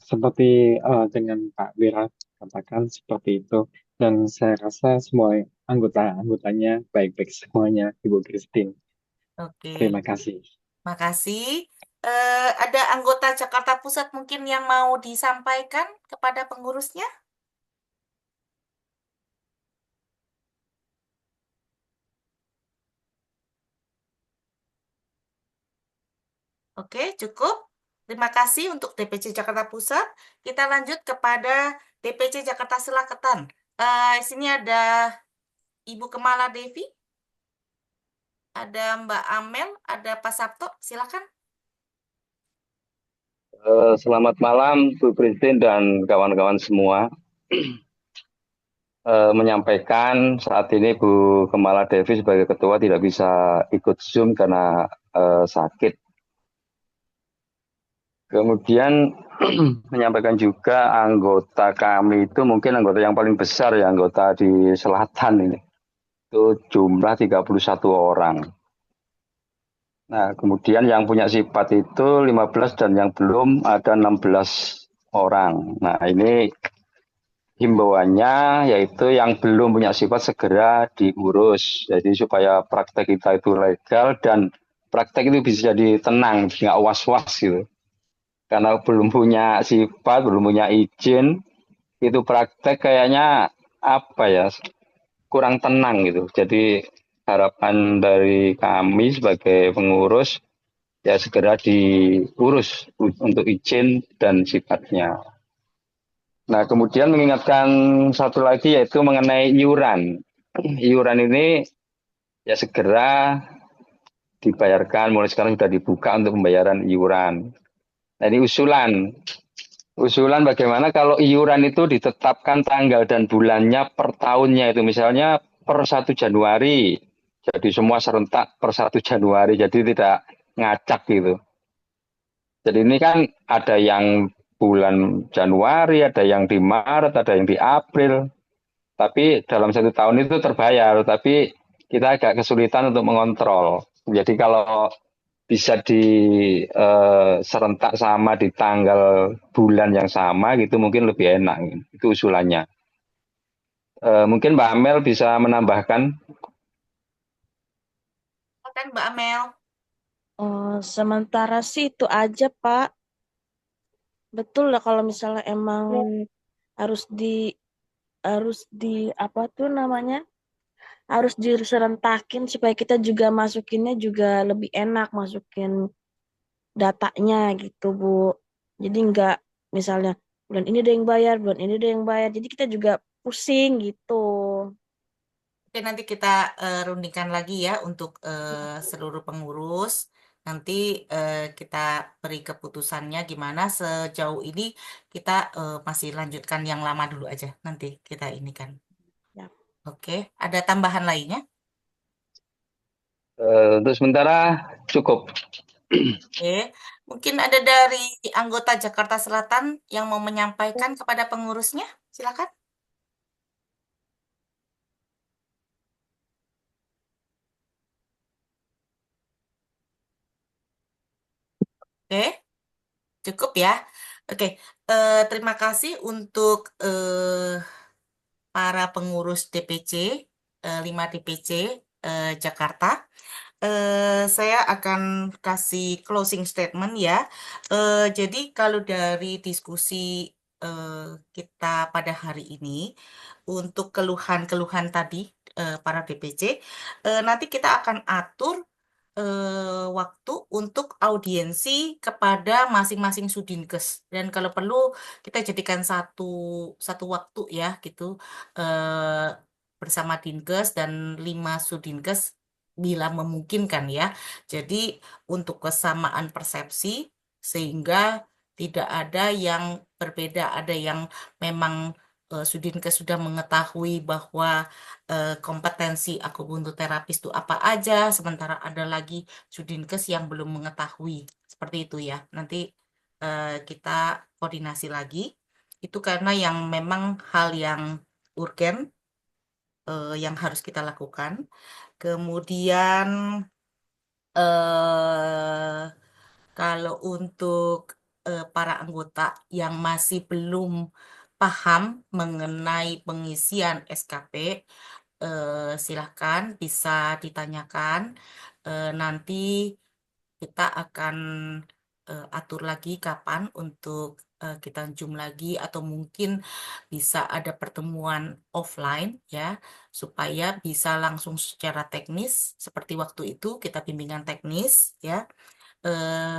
I: seperti dengan Pak Wira katakan seperti itu. Dan saya rasa semua anggotanya baik-baik semuanya, Ibu Christine.
A: Oke,
I: Terima kasih.
A: makasih. Ada anggota Jakarta Pusat mungkin yang mau disampaikan kepada pengurusnya? Oke, cukup. Terima kasih untuk DPC Jakarta Pusat. Kita lanjut kepada DPC Jakarta Selatan. Sini ada Ibu Kemala Devi, ada Mbak Amel, ada Pak Sabto. Silakan.
J: Selamat malam Bu Christine dan kawan-kawan semua. Menyampaikan saat ini Bu Kemala Devi sebagai ketua tidak bisa ikut Zoom karena sakit. Kemudian menyampaikan juga anggota kami itu mungkin anggota yang paling besar ya, anggota di selatan ini. Itu jumlah 31 orang. Nah, kemudian yang punya sifat itu 15 dan yang belum ada 16 orang. Nah, ini himbauannya yaitu yang belum punya sifat segera diurus. Jadi supaya praktek kita itu legal dan praktek itu bisa jadi tenang, nggak was-was gitu. Karena belum punya sifat, belum punya izin, itu praktek kayaknya apa ya, kurang tenang gitu. Jadi harapan dari kami sebagai pengurus ya segera diurus untuk izin dan sifatnya. Nah, kemudian mengingatkan satu lagi yaitu mengenai iuran. Iuran ini ya segera dibayarkan, mulai sekarang sudah dibuka untuk pembayaran iuran. Nah, ini usulan. Usulan bagaimana kalau iuran itu ditetapkan tanggal dan bulannya per tahunnya itu misalnya per 1 Januari. Jadi semua serentak per 1 Januari, jadi tidak ngacak gitu. Jadi ini kan ada yang bulan Januari, ada yang di Maret, ada yang di April. Tapi dalam 1 tahun itu terbayar, tapi kita agak kesulitan untuk mengontrol. Jadi kalau bisa serentak sama di tanggal bulan yang sama gitu mungkin lebih enak. Itu usulannya. Mungkin Mbak Amel bisa menambahkan.
A: Kan Mbak Amel.
K: Oh, sementara sih itu aja, Pak. Betul lah kalau misalnya emang harus di apa tuh namanya? Harus diserentakin supaya kita juga masukinnya juga lebih enak masukin datanya gitu, Bu. Jadi nggak misalnya bulan ini ada yang bayar, bulan ini ada yang bayar. Jadi kita juga pusing gitu.
A: Oke, nanti kita rundingkan lagi ya untuk seluruh pengurus. Nanti kita beri keputusannya gimana. Sejauh ini kita masih lanjutkan yang lama dulu aja. Nanti kita ini kan.
K: Ya.
A: Oke, ada tambahan lainnya?
J: Untuk sementara cukup.
A: Oke, mungkin ada dari anggota Jakarta Selatan yang mau menyampaikan kepada pengurusnya. Silakan. Oke, cukup ya. Oke, terima kasih untuk para pengurus DPC, 5 DPC Jakarta. Saya akan kasih closing statement ya. Jadi kalau dari diskusi kita pada hari ini, untuk keluhan-keluhan tadi para DPC, nanti kita akan atur waktu untuk audiensi kepada masing-masing Sudinkes, dan kalau perlu kita jadikan satu waktu ya gitu, eh, bersama Dinkes dan 5 Sudinkes bila memungkinkan ya. Jadi untuk kesamaan persepsi sehingga tidak ada yang berbeda, ada yang memang Sudinkes sudah mengetahui bahwa kompetensi akupuntur terapis itu apa aja, sementara ada lagi Sudinkes yang belum mengetahui. Seperti itu ya. Nanti kita koordinasi lagi. Itu karena yang memang hal yang urgen yang harus kita lakukan. Kemudian kalau untuk para anggota yang masih belum paham mengenai pengisian SKP, silahkan bisa ditanyakan. Nanti kita akan atur lagi kapan untuk kita Zoom lagi, atau mungkin bisa ada pertemuan offline ya, supaya bisa langsung secara teknis seperti waktu itu kita bimbingan teknis ya.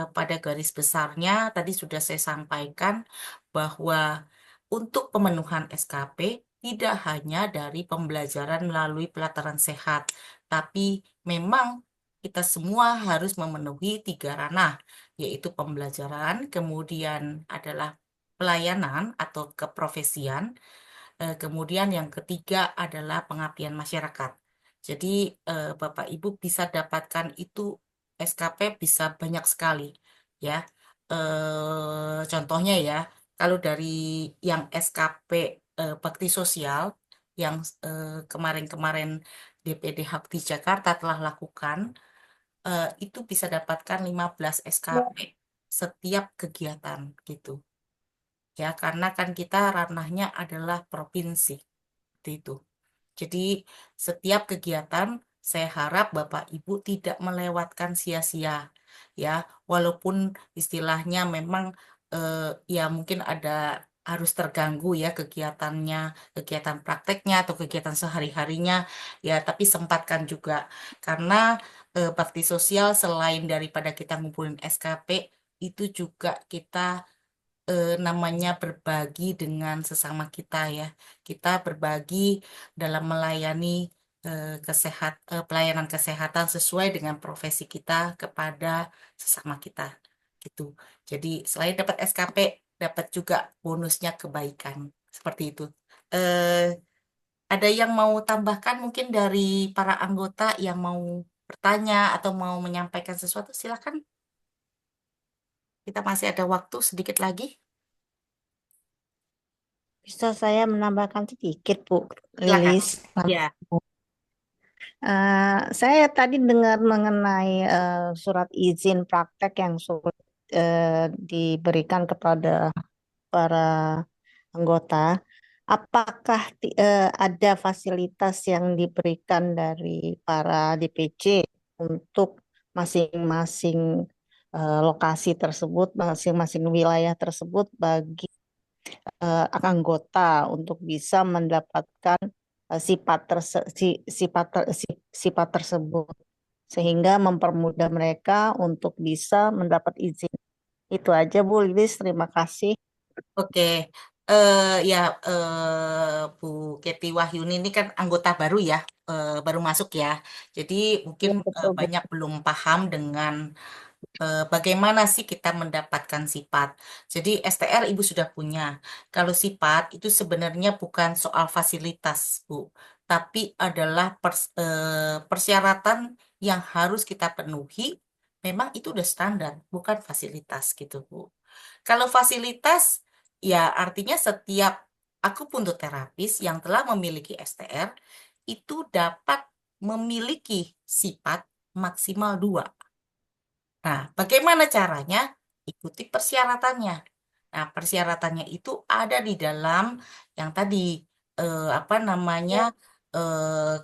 A: Pada garis besarnya tadi sudah saya sampaikan bahwa untuk pemenuhan SKP tidak hanya dari pembelajaran melalui pelataran sehat, tapi memang kita semua harus memenuhi 3 ranah, yaitu pembelajaran, kemudian adalah pelayanan atau keprofesian, kemudian yang ketiga adalah pengabdian masyarakat. Jadi Bapak Ibu bisa dapatkan itu SKP bisa banyak sekali ya. Contohnya ya, kalau dari yang SKP Bakti Sosial yang kemarin-kemarin DPD Hakti Jakarta telah lakukan, itu bisa dapatkan 15 SKP setiap kegiatan gitu. Ya, karena kan kita ranahnya adalah provinsi. Seperti itu. Jadi setiap kegiatan saya harap Bapak Ibu tidak melewatkan sia-sia ya, walaupun istilahnya memang ya mungkin ada harus terganggu ya kegiatannya, kegiatan prakteknya atau kegiatan sehari-harinya ya, tapi sempatkan juga karena bakti sosial selain daripada kita ngumpulin SKP itu juga kita namanya berbagi dengan sesama kita ya. Kita berbagi dalam melayani pelayanan kesehatan sesuai dengan profesi kita kepada sesama kita gitu. Jadi selain dapat SKP, dapat juga bonusnya kebaikan. Seperti itu. Eh, ada yang mau tambahkan mungkin dari para anggota yang mau bertanya atau mau menyampaikan sesuatu, silakan. Kita masih ada waktu sedikit lagi.
L: Bisa saya menambahkan sedikit, Bu
A: Silakan.
L: Lilis?
A: Ya.
L: Saya tadi dengar mengenai surat izin praktek yang sulit diberikan kepada para anggota. Apakah ada fasilitas yang diberikan dari para DPC untuk masing-masing lokasi tersebut, masing-masing wilayah tersebut bagi anggota untuk bisa mendapatkan sifat tersebut sehingga mempermudah mereka untuk bisa mendapat izin. Itu aja Bu Lilis, terima kasih.
A: Oke, ya Bu Keti Wahyuni ini kan anggota baru ya, baru masuk ya. Jadi mungkin
L: Ya, betul, Bu.
A: banyak belum paham dengan bagaimana sih kita mendapatkan sifat. Jadi STR Ibu sudah punya. Kalau sifat itu sebenarnya bukan soal fasilitas, Bu, tapi adalah persyaratan yang harus kita penuhi. Memang itu udah standar, bukan fasilitas gitu, Bu. Kalau fasilitas, ya artinya setiap akupunturterapis yang telah memiliki STR itu dapat memiliki sifat maksimal 2. Nah, bagaimana caranya? Ikuti persyaratannya. Nah, persyaratannya itu ada di dalam yang tadi apa namanya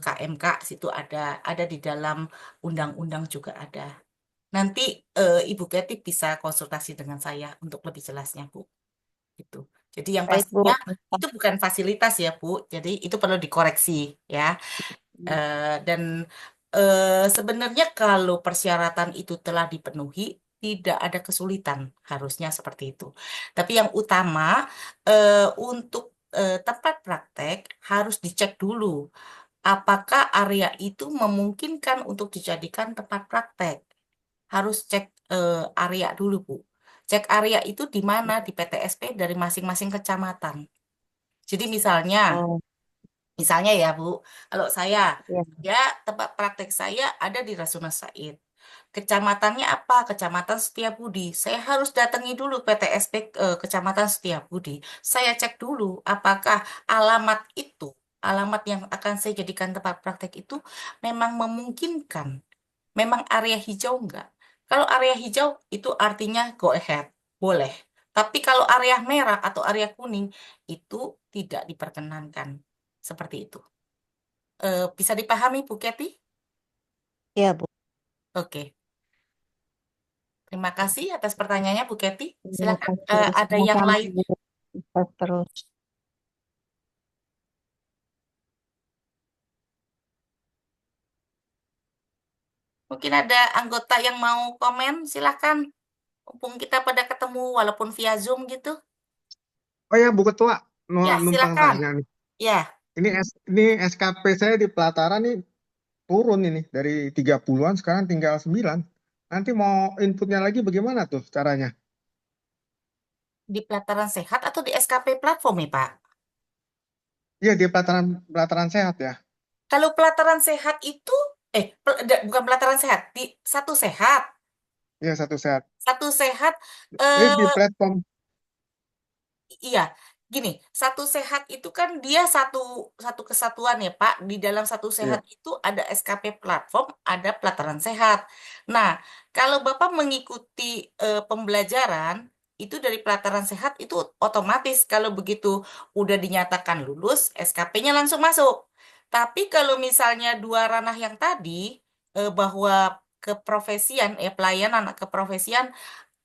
A: KMK situ ada di dalam undang-undang juga ada. Nanti Ibu Keti bisa konsultasi dengan saya untuk lebih jelasnya, Bu. Gitu. Jadi yang
L: Baik, Bu.
A: pastinya itu bukan fasilitas ya, Bu. Jadi itu perlu dikoreksi ya. Dan sebenarnya kalau persyaratan itu telah dipenuhi, tidak ada kesulitan, harusnya seperti itu. Tapi yang utama untuk tempat praktek harus dicek dulu apakah area itu memungkinkan untuk dijadikan tempat praktek. Harus cek area dulu, Bu. Cek area itu di mana di PTSP dari masing-masing kecamatan. Jadi
L: Oh,
A: misalnya ya Bu, kalau
L: ya.
A: ya tempat praktek saya ada di Rasuna Said. Kecamatannya apa? Kecamatan Setiabudi. Saya harus datangi dulu PTSP Kecamatan Setiabudi. Saya cek dulu apakah alamat itu, alamat yang akan saya jadikan tempat praktek itu memang memungkinkan, memang area hijau enggak? Kalau area hijau itu artinya go ahead, boleh. Tapi kalau area merah atau area kuning itu tidak diperkenankan. Seperti itu. Bisa dipahami, Bu Keti?
L: Ya, Bu.
A: Oke. Terima kasih atas pertanyaannya, Bu Keti.
L: Terima
A: Silakan.
L: kasih.
A: Ada yang
L: Sama-sama,
A: lain?
L: Bu. Sukses terus.
A: Mungkin ada anggota yang mau komen, silakan. Mumpung kita pada ketemu walaupun via Zoom gitu.
G: Oh ya, Bu Ketua,
A: Ya,
G: numpang
A: silakan.
G: tanya nih.
A: Ya,
G: Ini SKP saya di pelataran nih turun ini dari 30-an sekarang tinggal 9. Nanti mau inputnya lagi bagaimana tuh caranya?
A: di pelataran sehat atau di SKP platform ya, Pak?
G: Iya, di pelataran pelataran sehat ya.
A: Kalau pelataran sehat itu, bukan pelataran sehat, di satu sehat.
G: Iya, satu sehat.
A: Satu sehat,
G: Ini di platform.
A: iya, gini, satu sehat itu kan dia satu satu kesatuan ya Pak. Di dalam satu sehat
G: Iya.
A: itu ada SKP platform, ada pelataran sehat. Nah, kalau Bapak mengikuti pembelajaran itu dari pelataran sehat itu otomatis kalau begitu udah dinyatakan lulus, SKP-nya langsung masuk. Tapi kalau misalnya dua ranah yang tadi bahwa keprofesian, pelayanan keprofesian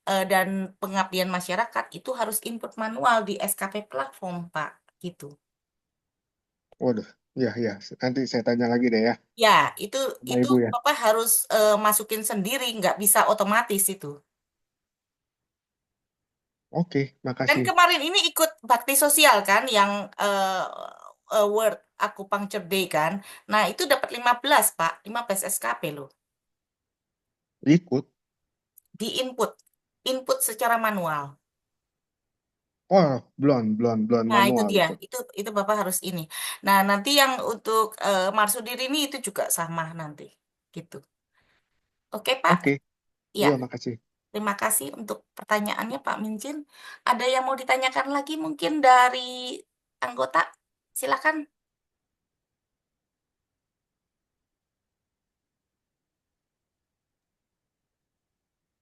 A: dan pengabdian masyarakat itu harus input manual di SKP platform, Pak, gitu.
G: Waduh, ya ya. Nanti saya tanya lagi deh ya,
A: Ya, itu
G: sama Ibu ya.
A: Bapak harus masukin sendiri, nggak bisa otomatis itu.
G: Oke,
A: Kan
G: makasih.
A: kemarin ini ikut bakti sosial kan, yang World Acupuncture Day kan. Nah, itu dapat 15, Pak, 15 SKP loh,
G: Ikut.
A: di input secara manual.
G: Oh, belum
A: Nah, itu
G: manual
A: dia.
G: itu.
A: Itu Bapak harus ini. Nah, nanti yang untuk Marsudiri ini itu juga sama nanti. Gitu. Oke, Pak.
G: Oke,
A: Ya,
G: iya makasih.
A: terima kasih untuk pertanyaannya, Pak Mincin. Ada yang mau ditanyakan lagi mungkin dari anggota? Silakan.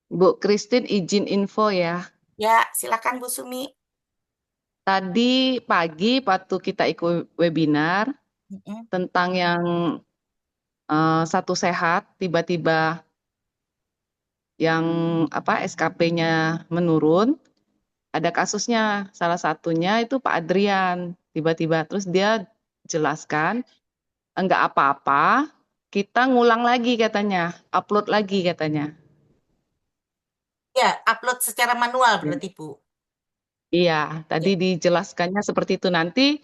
M: Bu Christine izin info ya.
A: Ya, silakan Bu Sumi.
M: Tadi pagi waktu kita ikut webinar
A: Mm-mm.
M: tentang yang satu sehat, tiba-tiba yang SKP-nya menurun, ada kasusnya. Salah satunya itu Pak Adrian, tiba-tiba terus dia jelaskan enggak apa-apa, kita ngulang lagi katanya, upload lagi katanya.
A: Ya, upload secara manual berarti, Bu.
M: Iya, tadi
A: Ya.
M: dijelaskannya seperti itu, nanti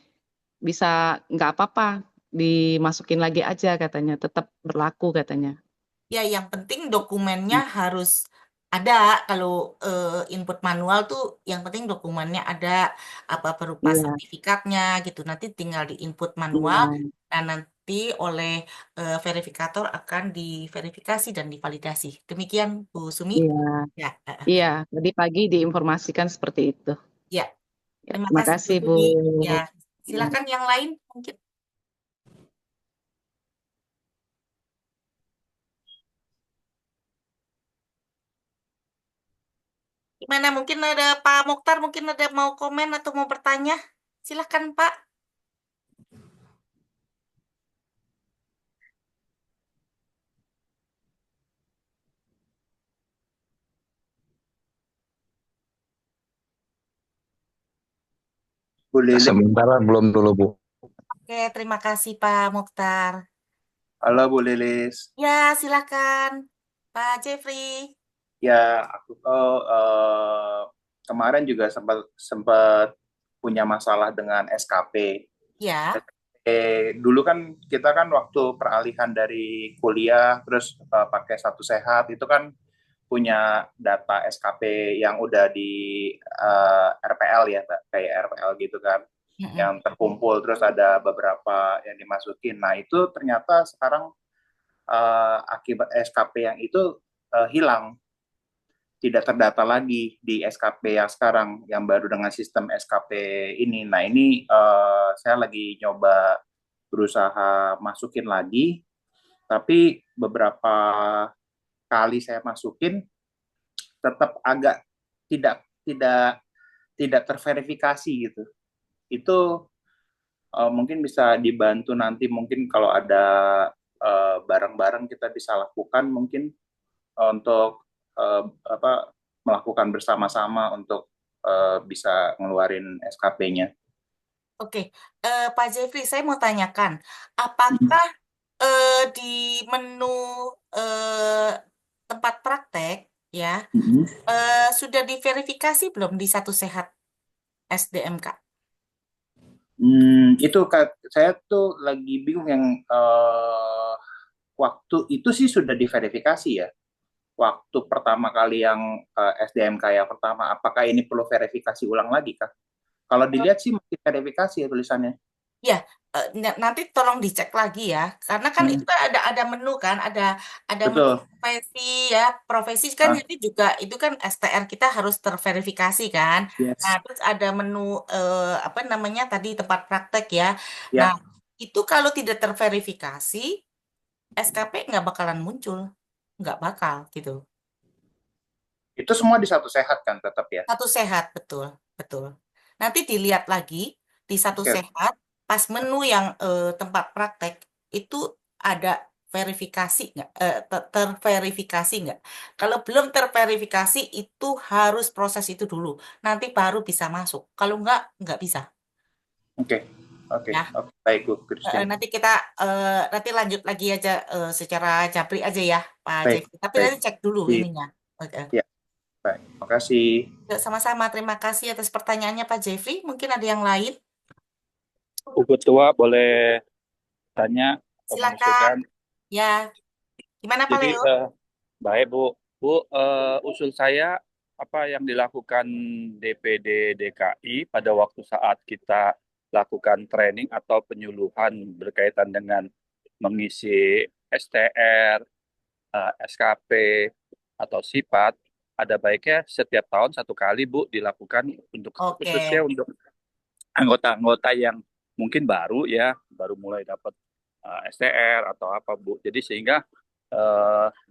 M: bisa nggak apa-apa, dimasukin lagi aja katanya, tetap berlaku katanya.
A: Ya, yang penting dokumennya harus ada. Kalau input manual tuh yang penting dokumennya ada, apa berupa
M: Iya,
A: sertifikatnya gitu. Nanti tinggal di input manual
M: iya,
A: dan nanti oleh verifikator akan diverifikasi dan divalidasi. Demikian Bu Sumi.
M: iya,
A: Ya,
M: iya. Tadi pagi diinformasikan seperti itu.
A: ya.
M: Ya,
A: Terima
M: terima
A: kasih Bu
M: kasih Bu.
A: Sumi. Ya,
M: Ya.
A: silakan yang lain mungkin. Gimana? Mungkin ada Pak Mokhtar, mungkin ada mau komen atau mau bertanya? Silakan Pak.
N: Bu Lilis.
E: Sementara belum dulu, Bu.
A: Oke, terima kasih Pak Mokhtar.
N: Halo Bu Lilis.
A: Ya, silakan Pak Jeffrey.
N: Ya, aku kemarin juga sempat punya masalah dengan SKP.
A: Ya,
N: Dulu kan kita kan waktu peralihan dari kuliah terus pakai Satu Sehat itu kan punya data SKP yang udah di RPL ya, kayak RPL gitu kan, yang terkumpul terus ada beberapa yang dimasukin. Nah itu ternyata sekarang akibat SKP yang itu hilang, tidak terdata lagi di SKP yang sekarang, yang baru dengan sistem SKP ini. Nah ini saya lagi nyoba berusaha masukin lagi, tapi beberapa kali saya masukin tetap agak tidak tidak tidak terverifikasi gitu. Itu mungkin bisa dibantu nanti, mungkin kalau ada bareng-bareng kita bisa lakukan mungkin untuk melakukan bersama-sama untuk bisa ngeluarin SKP-nya.
A: oke. Pak Jeffrey, saya mau tanyakan, apakah di menu tempat praktek ya sudah diverifikasi belum di Satu Sehat SDMK?
N: Itu saya tuh lagi bingung yang waktu itu sih sudah diverifikasi ya. Waktu pertama kali yang SDMK yang pertama, apakah ini perlu verifikasi ulang lagi kah? Kalau dilihat sih masih verifikasi ya tulisannya.
A: Ya, nanti tolong dicek lagi ya, karena kan itu kan ada menu kan, ada menu
N: Betul.
A: profesi ya, profesi kan jadi juga itu kan STR kita harus terverifikasi kan.
N: Yes.
A: Nah, terus ada menu apa namanya tadi tempat praktek ya.
N: Ya.
A: Nah, itu kalau tidak terverifikasi, SKP nggak bakalan muncul, nggak bakal gitu.
N: Itu semua di Satu Sehat kan tetap ya?
A: Satu Sehat, betul, betul. Nanti dilihat lagi di Satu
N: Oke.
A: Sehat, pas menu yang tempat praktek itu ada verifikasi nggak? Terverifikasi nggak? Kalau belum terverifikasi itu harus proses itu dulu. Nanti baru bisa masuk. Kalau nggak bisa.
N: Oke, oke,
A: Ya.
N: oke. Baik, Bu Christine.
A: Nanti kita nanti lanjut lagi aja secara japri aja ya, Pak
N: Baik,
A: Jeffrey. Tapi
N: baik.
A: nanti cek dulu
N: Di,
A: ininya. Oke.
N: ya, baik. Makasih.
A: Ya, sama-sama. Terima kasih atas pertanyaannya, Pak Jeffrey. Mungkin ada yang lain?
O: Bu Ketua boleh tanya atau
A: Silakan.
O: mengusulkan?
A: Ya. Gimana, Pak
O: Jadi
A: Leo?
O: baik Bu, usul saya apa yang dilakukan DPD DKI pada waktu saat kita lakukan training atau penyuluhan berkaitan dengan mengisi STR, SKP atau SIPAT, ada baiknya setiap tahun satu kali Bu dilakukan untuk
A: Oke.
O: khususnya untuk anggota-anggota yang mungkin baru ya, baru mulai dapat STR atau apa Bu. Jadi sehingga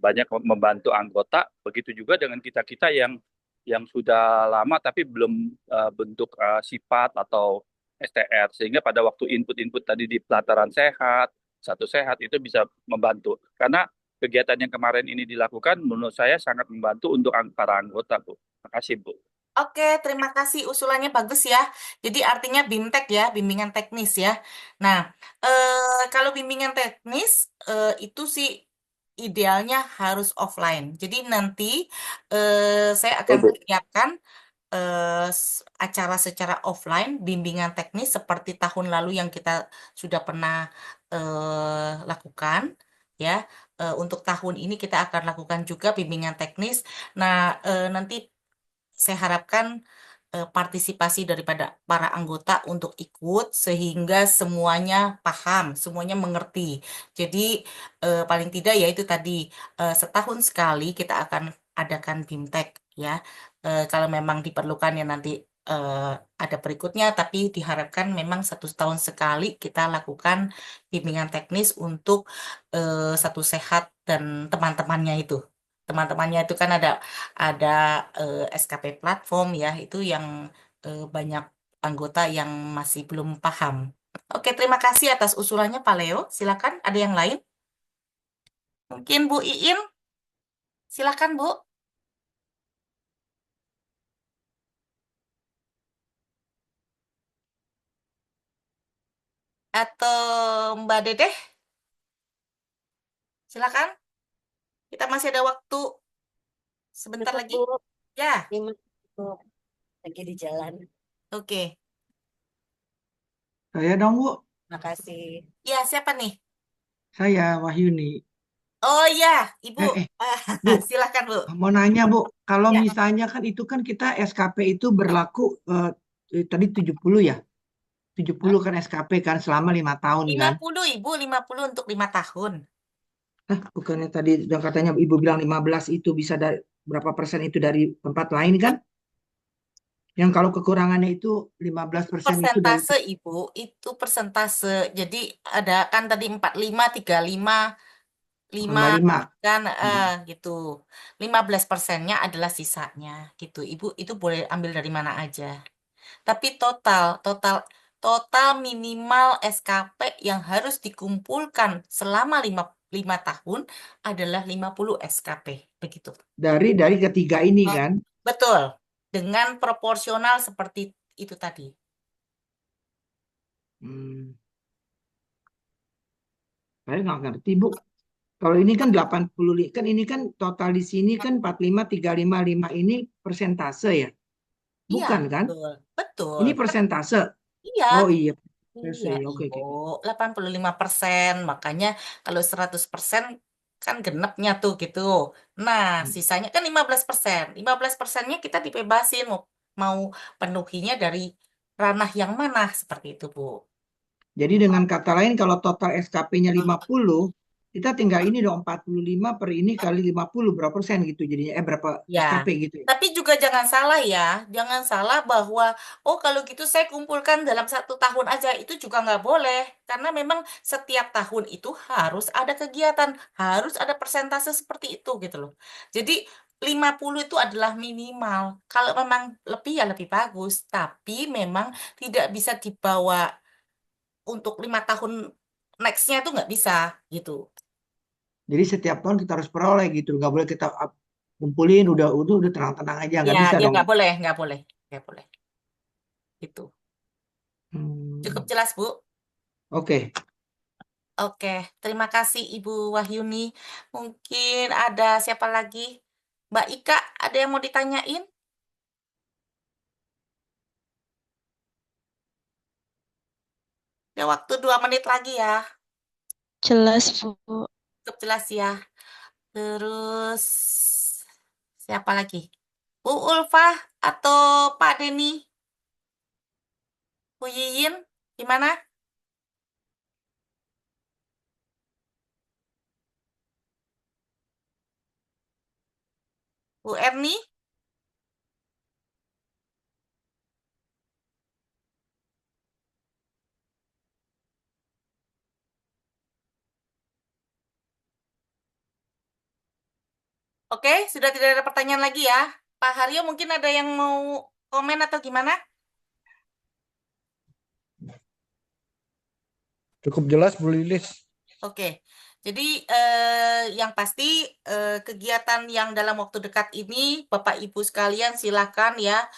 O: banyak membantu anggota, begitu juga dengan kita-kita yang sudah lama tapi belum bentuk sifat atau STR, sehingga pada waktu input-input tadi di pelataran sehat, satu sehat itu bisa membantu. Karena kegiatan yang kemarin ini dilakukan menurut saya sangat membantu untuk para anggota Bu. Terima kasih Bu.
A: Oke, terima kasih usulannya bagus ya. Jadi artinya BIMTEK ya, bimbingan teknis ya. Nah, kalau bimbingan teknis itu sih idealnya harus offline. Jadi nanti saya akan
J: Betul.
A: menyiapkan acara secara offline, bimbingan teknis seperti tahun lalu yang kita sudah pernah lakukan ya. Untuk tahun ini kita akan lakukan juga bimbingan teknis. Nah, nanti saya harapkan partisipasi daripada para anggota untuk ikut sehingga semuanya paham, semuanya mengerti. Jadi paling tidak ya itu tadi setahun sekali kita akan adakan BIMTEK ya. Kalau memang diperlukan ya nanti ada berikutnya, tapi diharapkan memang 1 tahun sekali kita lakukan bimbingan teknis untuk satu sehat dan teman-temannya itu. Teman-temannya itu kan ada SKP platform ya, itu yang banyak anggota yang masih belum paham. Oke, terima kasih atas usulannya Pak Leo. Silakan, ada yang lain? Mungkin Bu Iin, silakan Bu. Atau Mbak Dedeh, silakan. Kita masih ada waktu sebentar
D: Cukup,
A: lagi.
D: Bu.
A: Ya,
D: 5 menit. Lagi di jalan.
A: oke.
C: Saya dong, Bu.
D: Makasih.
A: Ya, siapa nih?
C: Saya Wahyuni.
A: Oh iya, Ibu.
C: Bu,
A: Silakan Bu.
C: mau nanya, Bu. Kalau
A: Ya.
C: misalnya kan itu kan kita SKP itu berlaku tadi 70 ya? 70 kan SKP kan selama 5 tahun kan?
A: 50 Ibu, 50 untuk 5 tahun.
C: Bukannya tadi yang katanya Ibu bilang 15 itu bisa dari berapa persen itu dari tempat lain kan? Yang kalau kekurangannya itu 15% itu dari
A: Persentase Ibu, itu persentase. Jadi ada kan tadi 45, 35, 5
C: 5
A: kan gitu. 15%-nya adalah sisanya gitu. Ibu itu boleh ambil dari mana aja. Tapi total minimal SKP yang harus dikumpulkan selama 5 tahun adalah 50 SKP begitu.
C: dari ketiga ini kan?
A: Betul. Dengan proporsional seperti itu tadi.
C: Saya nggak ngerti, Bu. Kalau ini kan 80, kan ini kan total di sini kan 45, 35, 5 ini persentase ya?
A: Iya,
C: Bukan kan?
A: betul.
C: Ini persentase.
A: Iya.
C: Oh iya.
A: Iya,
C: Oke,
A: Ibu.
C: oke.
A: 85%. Makanya kalau 100% kan genepnya tuh gitu. Nah, sisanya kan 15%. 15%-nya kita dibebasin mau penuhinya dari ranah yang mana seperti itu, Bu.
C: Jadi dengan kata lain kalau total SKP-nya 50, kita tinggal ini dong 45 per ini kali 50 berapa persen gitu jadinya berapa
A: Ya,
C: SKP gitu ya.
A: tapi juga jangan salah ya. Jangan salah bahwa, oh kalau gitu saya kumpulkan dalam 1 tahun aja. Itu juga nggak boleh. Karena memang setiap tahun itu harus ada kegiatan. Harus ada persentase seperti itu gitu loh. Jadi 50 itu adalah minimal. Kalau memang lebih ya lebih bagus. Tapi memang tidak bisa dibawa untuk 5 tahun next-nya itu nggak bisa gitu.
C: Jadi setiap tahun kita harus peroleh gitu. Nggak boleh kita kumpulin udah tenang-tenang aja,
A: Ya,
C: nggak bisa
A: ya
C: dong.
A: nggak boleh, nggak boleh, nggak boleh. Itu cukup
C: Hmm,
A: jelas, Bu.
C: Oke.
A: Oke, terima kasih Ibu Wahyuni. Mungkin ada siapa lagi? Mbak Ika, ada yang mau ditanyain? Ya, waktu 2 menit lagi ya.
K: Jelas, Bu.
A: Cukup jelas ya. Terus, siapa lagi? Bu Ulfah atau Pak Denny? Bu Yiyin, gimana? Bu Erni? Oke, sudah tidak ada pertanyaan lagi ya. Pak Haryo mungkin ada yang mau komen atau gimana?
G: Cukup jelas Bu Lilis.
A: Oke, jadi yang pasti kegiatan yang dalam waktu dekat ini, Bapak Ibu sekalian silakan ya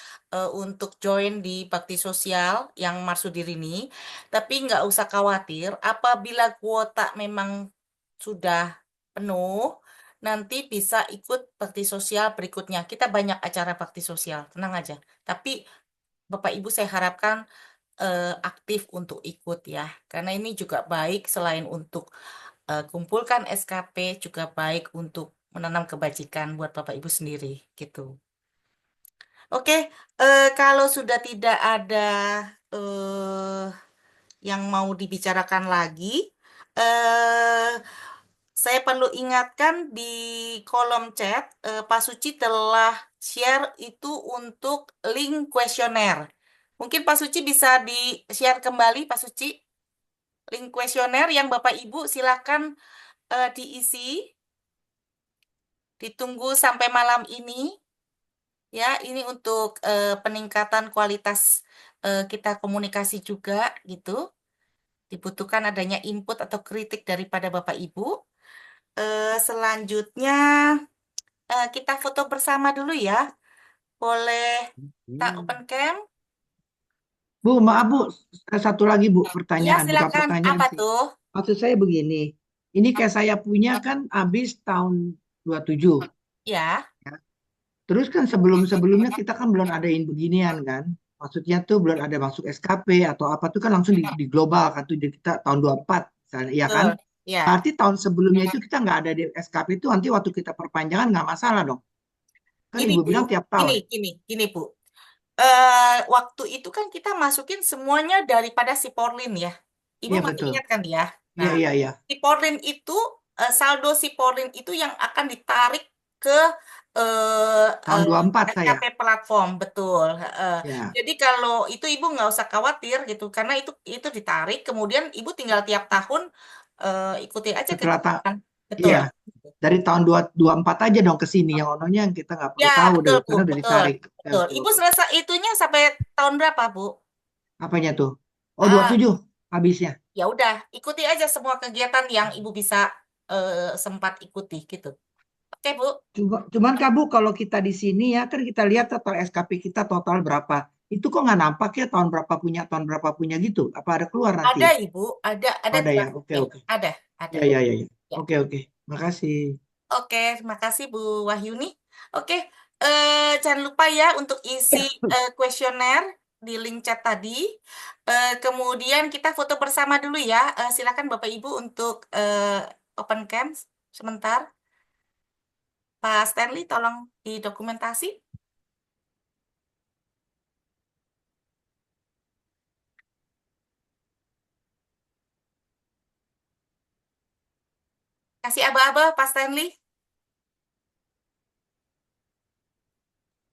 A: untuk join di bakti sosial yang Marsudin ini. Tapi nggak usah khawatir, apabila kuota memang sudah penuh, nanti bisa ikut bakti sosial berikutnya. Kita banyak acara bakti sosial, tenang aja. Tapi Bapak Ibu saya harapkan aktif untuk ikut ya, karena ini juga baik selain untuk kumpulkan SKP, juga baik untuk menanam kebajikan buat Bapak Ibu sendiri gitu. Oke, kalau sudah tidak ada eh, yang mau dibicarakan lagi, eh, saya perlu ingatkan di kolom chat, Pak Suci telah share itu untuk link kuesioner. Mungkin Pak Suci bisa di-share kembali, Pak Suci, link kuesioner yang Bapak Ibu silakan diisi. Ditunggu sampai malam ini. Ya, ini untuk peningkatan kualitas kita komunikasi juga gitu. Dibutuhkan adanya input atau kritik daripada Bapak Ibu. Selanjutnya kita foto bersama dulu ya. Boleh kita open cam?
C: Bu, maaf Bu, satu lagi Bu
A: Iya,
C: pertanyaan, bukan
A: silakan.
C: pertanyaan
A: Apa
C: sih.
A: tuh?
C: Maksud saya begini, ini kayak saya punya kan habis tahun 27.
A: Ya.
C: Terus kan sebelum-sebelumnya kita kan belum adain beginian kan. Maksudnya tuh belum ada masuk SKP atau apa tuh kan langsung di global kan tuh kita tahun 24 misalnya, iya kan?
A: Betul. Ya.
C: Berarti tahun sebelumnya itu kita nggak ada di SKP itu nanti waktu kita perpanjangan nggak masalah dong. Kan
A: Gini,
C: Ibu
A: Bu.
C: bilang tiap
A: Gini,
C: tahun.
A: gini, Bu. Waktu itu kan kita masukin semuanya daripada si Porlin ya. Ibu
C: Iya
A: masih
C: betul.
A: ingat kan ya?
C: Iya,
A: Nah,
C: iya, iya.
A: si Porlin itu, saldo si Porlin itu yang akan ditarik ke
C: Tahun 24 saya.
A: SKP platform, betul.
C: Ya,
A: Jadi kalau itu Ibu nggak usah khawatir gitu, karena itu ditarik, kemudian Ibu tinggal tiap tahun ikuti aja
C: setelah
A: kegiatan. Betul.
C: iya. Dari tahun 24 aja dong ke sini yang ononya yang kita nggak perlu
A: Ya,
C: tahu
A: betul, Bu.
C: karena udah
A: Betul.
C: ditarik. Oke,
A: Betul.
C: oke,
A: Ibu
C: oke.
A: selesai itunya sampai tahun berapa, Bu?
C: Apanya tuh? Oh,
A: Ah,
C: 27 habisnya.
A: ya udah, ikuti aja semua kegiatan yang Ibu bisa sempat ikuti gitu. Oke, Bu.
C: Cuman Kak Bu, kalau kita di sini ya kan kita lihat total SKP kita total berapa. Itu kok nggak nampak ya tahun berapa punya gitu. Apa ada keluar nanti?
A: Ada, Ibu, ada
C: Oh, ada
A: di
C: ya. Oke,
A: Bakti.
C: oke.
A: Ada.
C: Ya, ya, ya, ya.
A: Ya.
C: Oke, oke. Makasih.
A: Oke, terima kasih Bu Wahyuni. Oke, jangan lupa ya untuk isi kuesioner di link chat tadi. Kemudian kita foto bersama dulu ya. Silakan Bapak Ibu untuk open cam sebentar. Pak Stanley, tolong didokumentasi. Kasih aba-aba, Pak Stanley.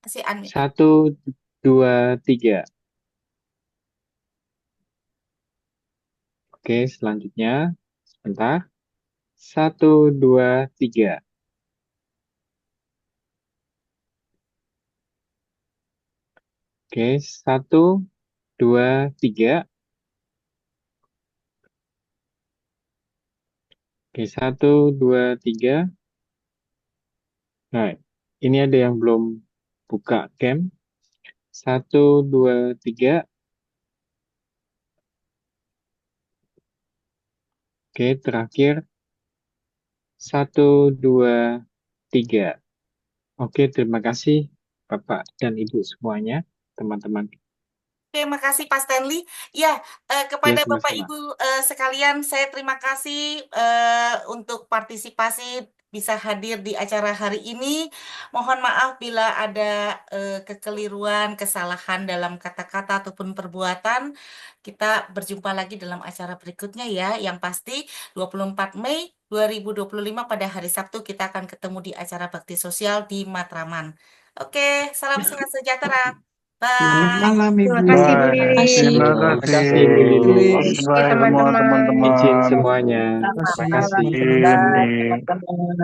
A: Kasih unmute.
I: 1, 2, 3. Oke, selanjutnya. Sebentar. 1, 2, 3. Oke, 1, 2, 3. Oke, Oke, 1, 2, 3. Nah, ini ada yang belum buka cam. 1, 2, 3. Oke, terakhir. 1, 2, 3. Oke, terima kasih Bapak dan Ibu semuanya, teman-teman.
A: Oke, makasih Pak Stanley. Ya,
I: Ya,
A: kepada Bapak
I: sama-sama.
A: Ibu sekalian, saya terima kasih untuk partisipasi bisa hadir di acara hari ini. Mohon maaf bila ada kekeliruan, kesalahan dalam kata-kata ataupun perbuatan. Kita berjumpa lagi dalam acara berikutnya ya. Yang pasti 24 Mei 2025 pada hari Sabtu kita akan ketemu di acara bakti sosial di Matraman. Oke, salam sehat sejahtera.
C: Selamat
A: Bye.
C: malam
P: Terima
C: Ibu.
P: kasih Bu
F: Baik,
P: Lili.
F: terima
I: Terima
F: kasih.
I: kasih Bu Lili.
P: Oke
F: Bye semua
P: teman-teman.
I: Izin
F: teman-teman.
I: semuanya.
C: Terima
I: Terima
C: kasih.
I: kasih.
F: Ini.
L: teman-teman.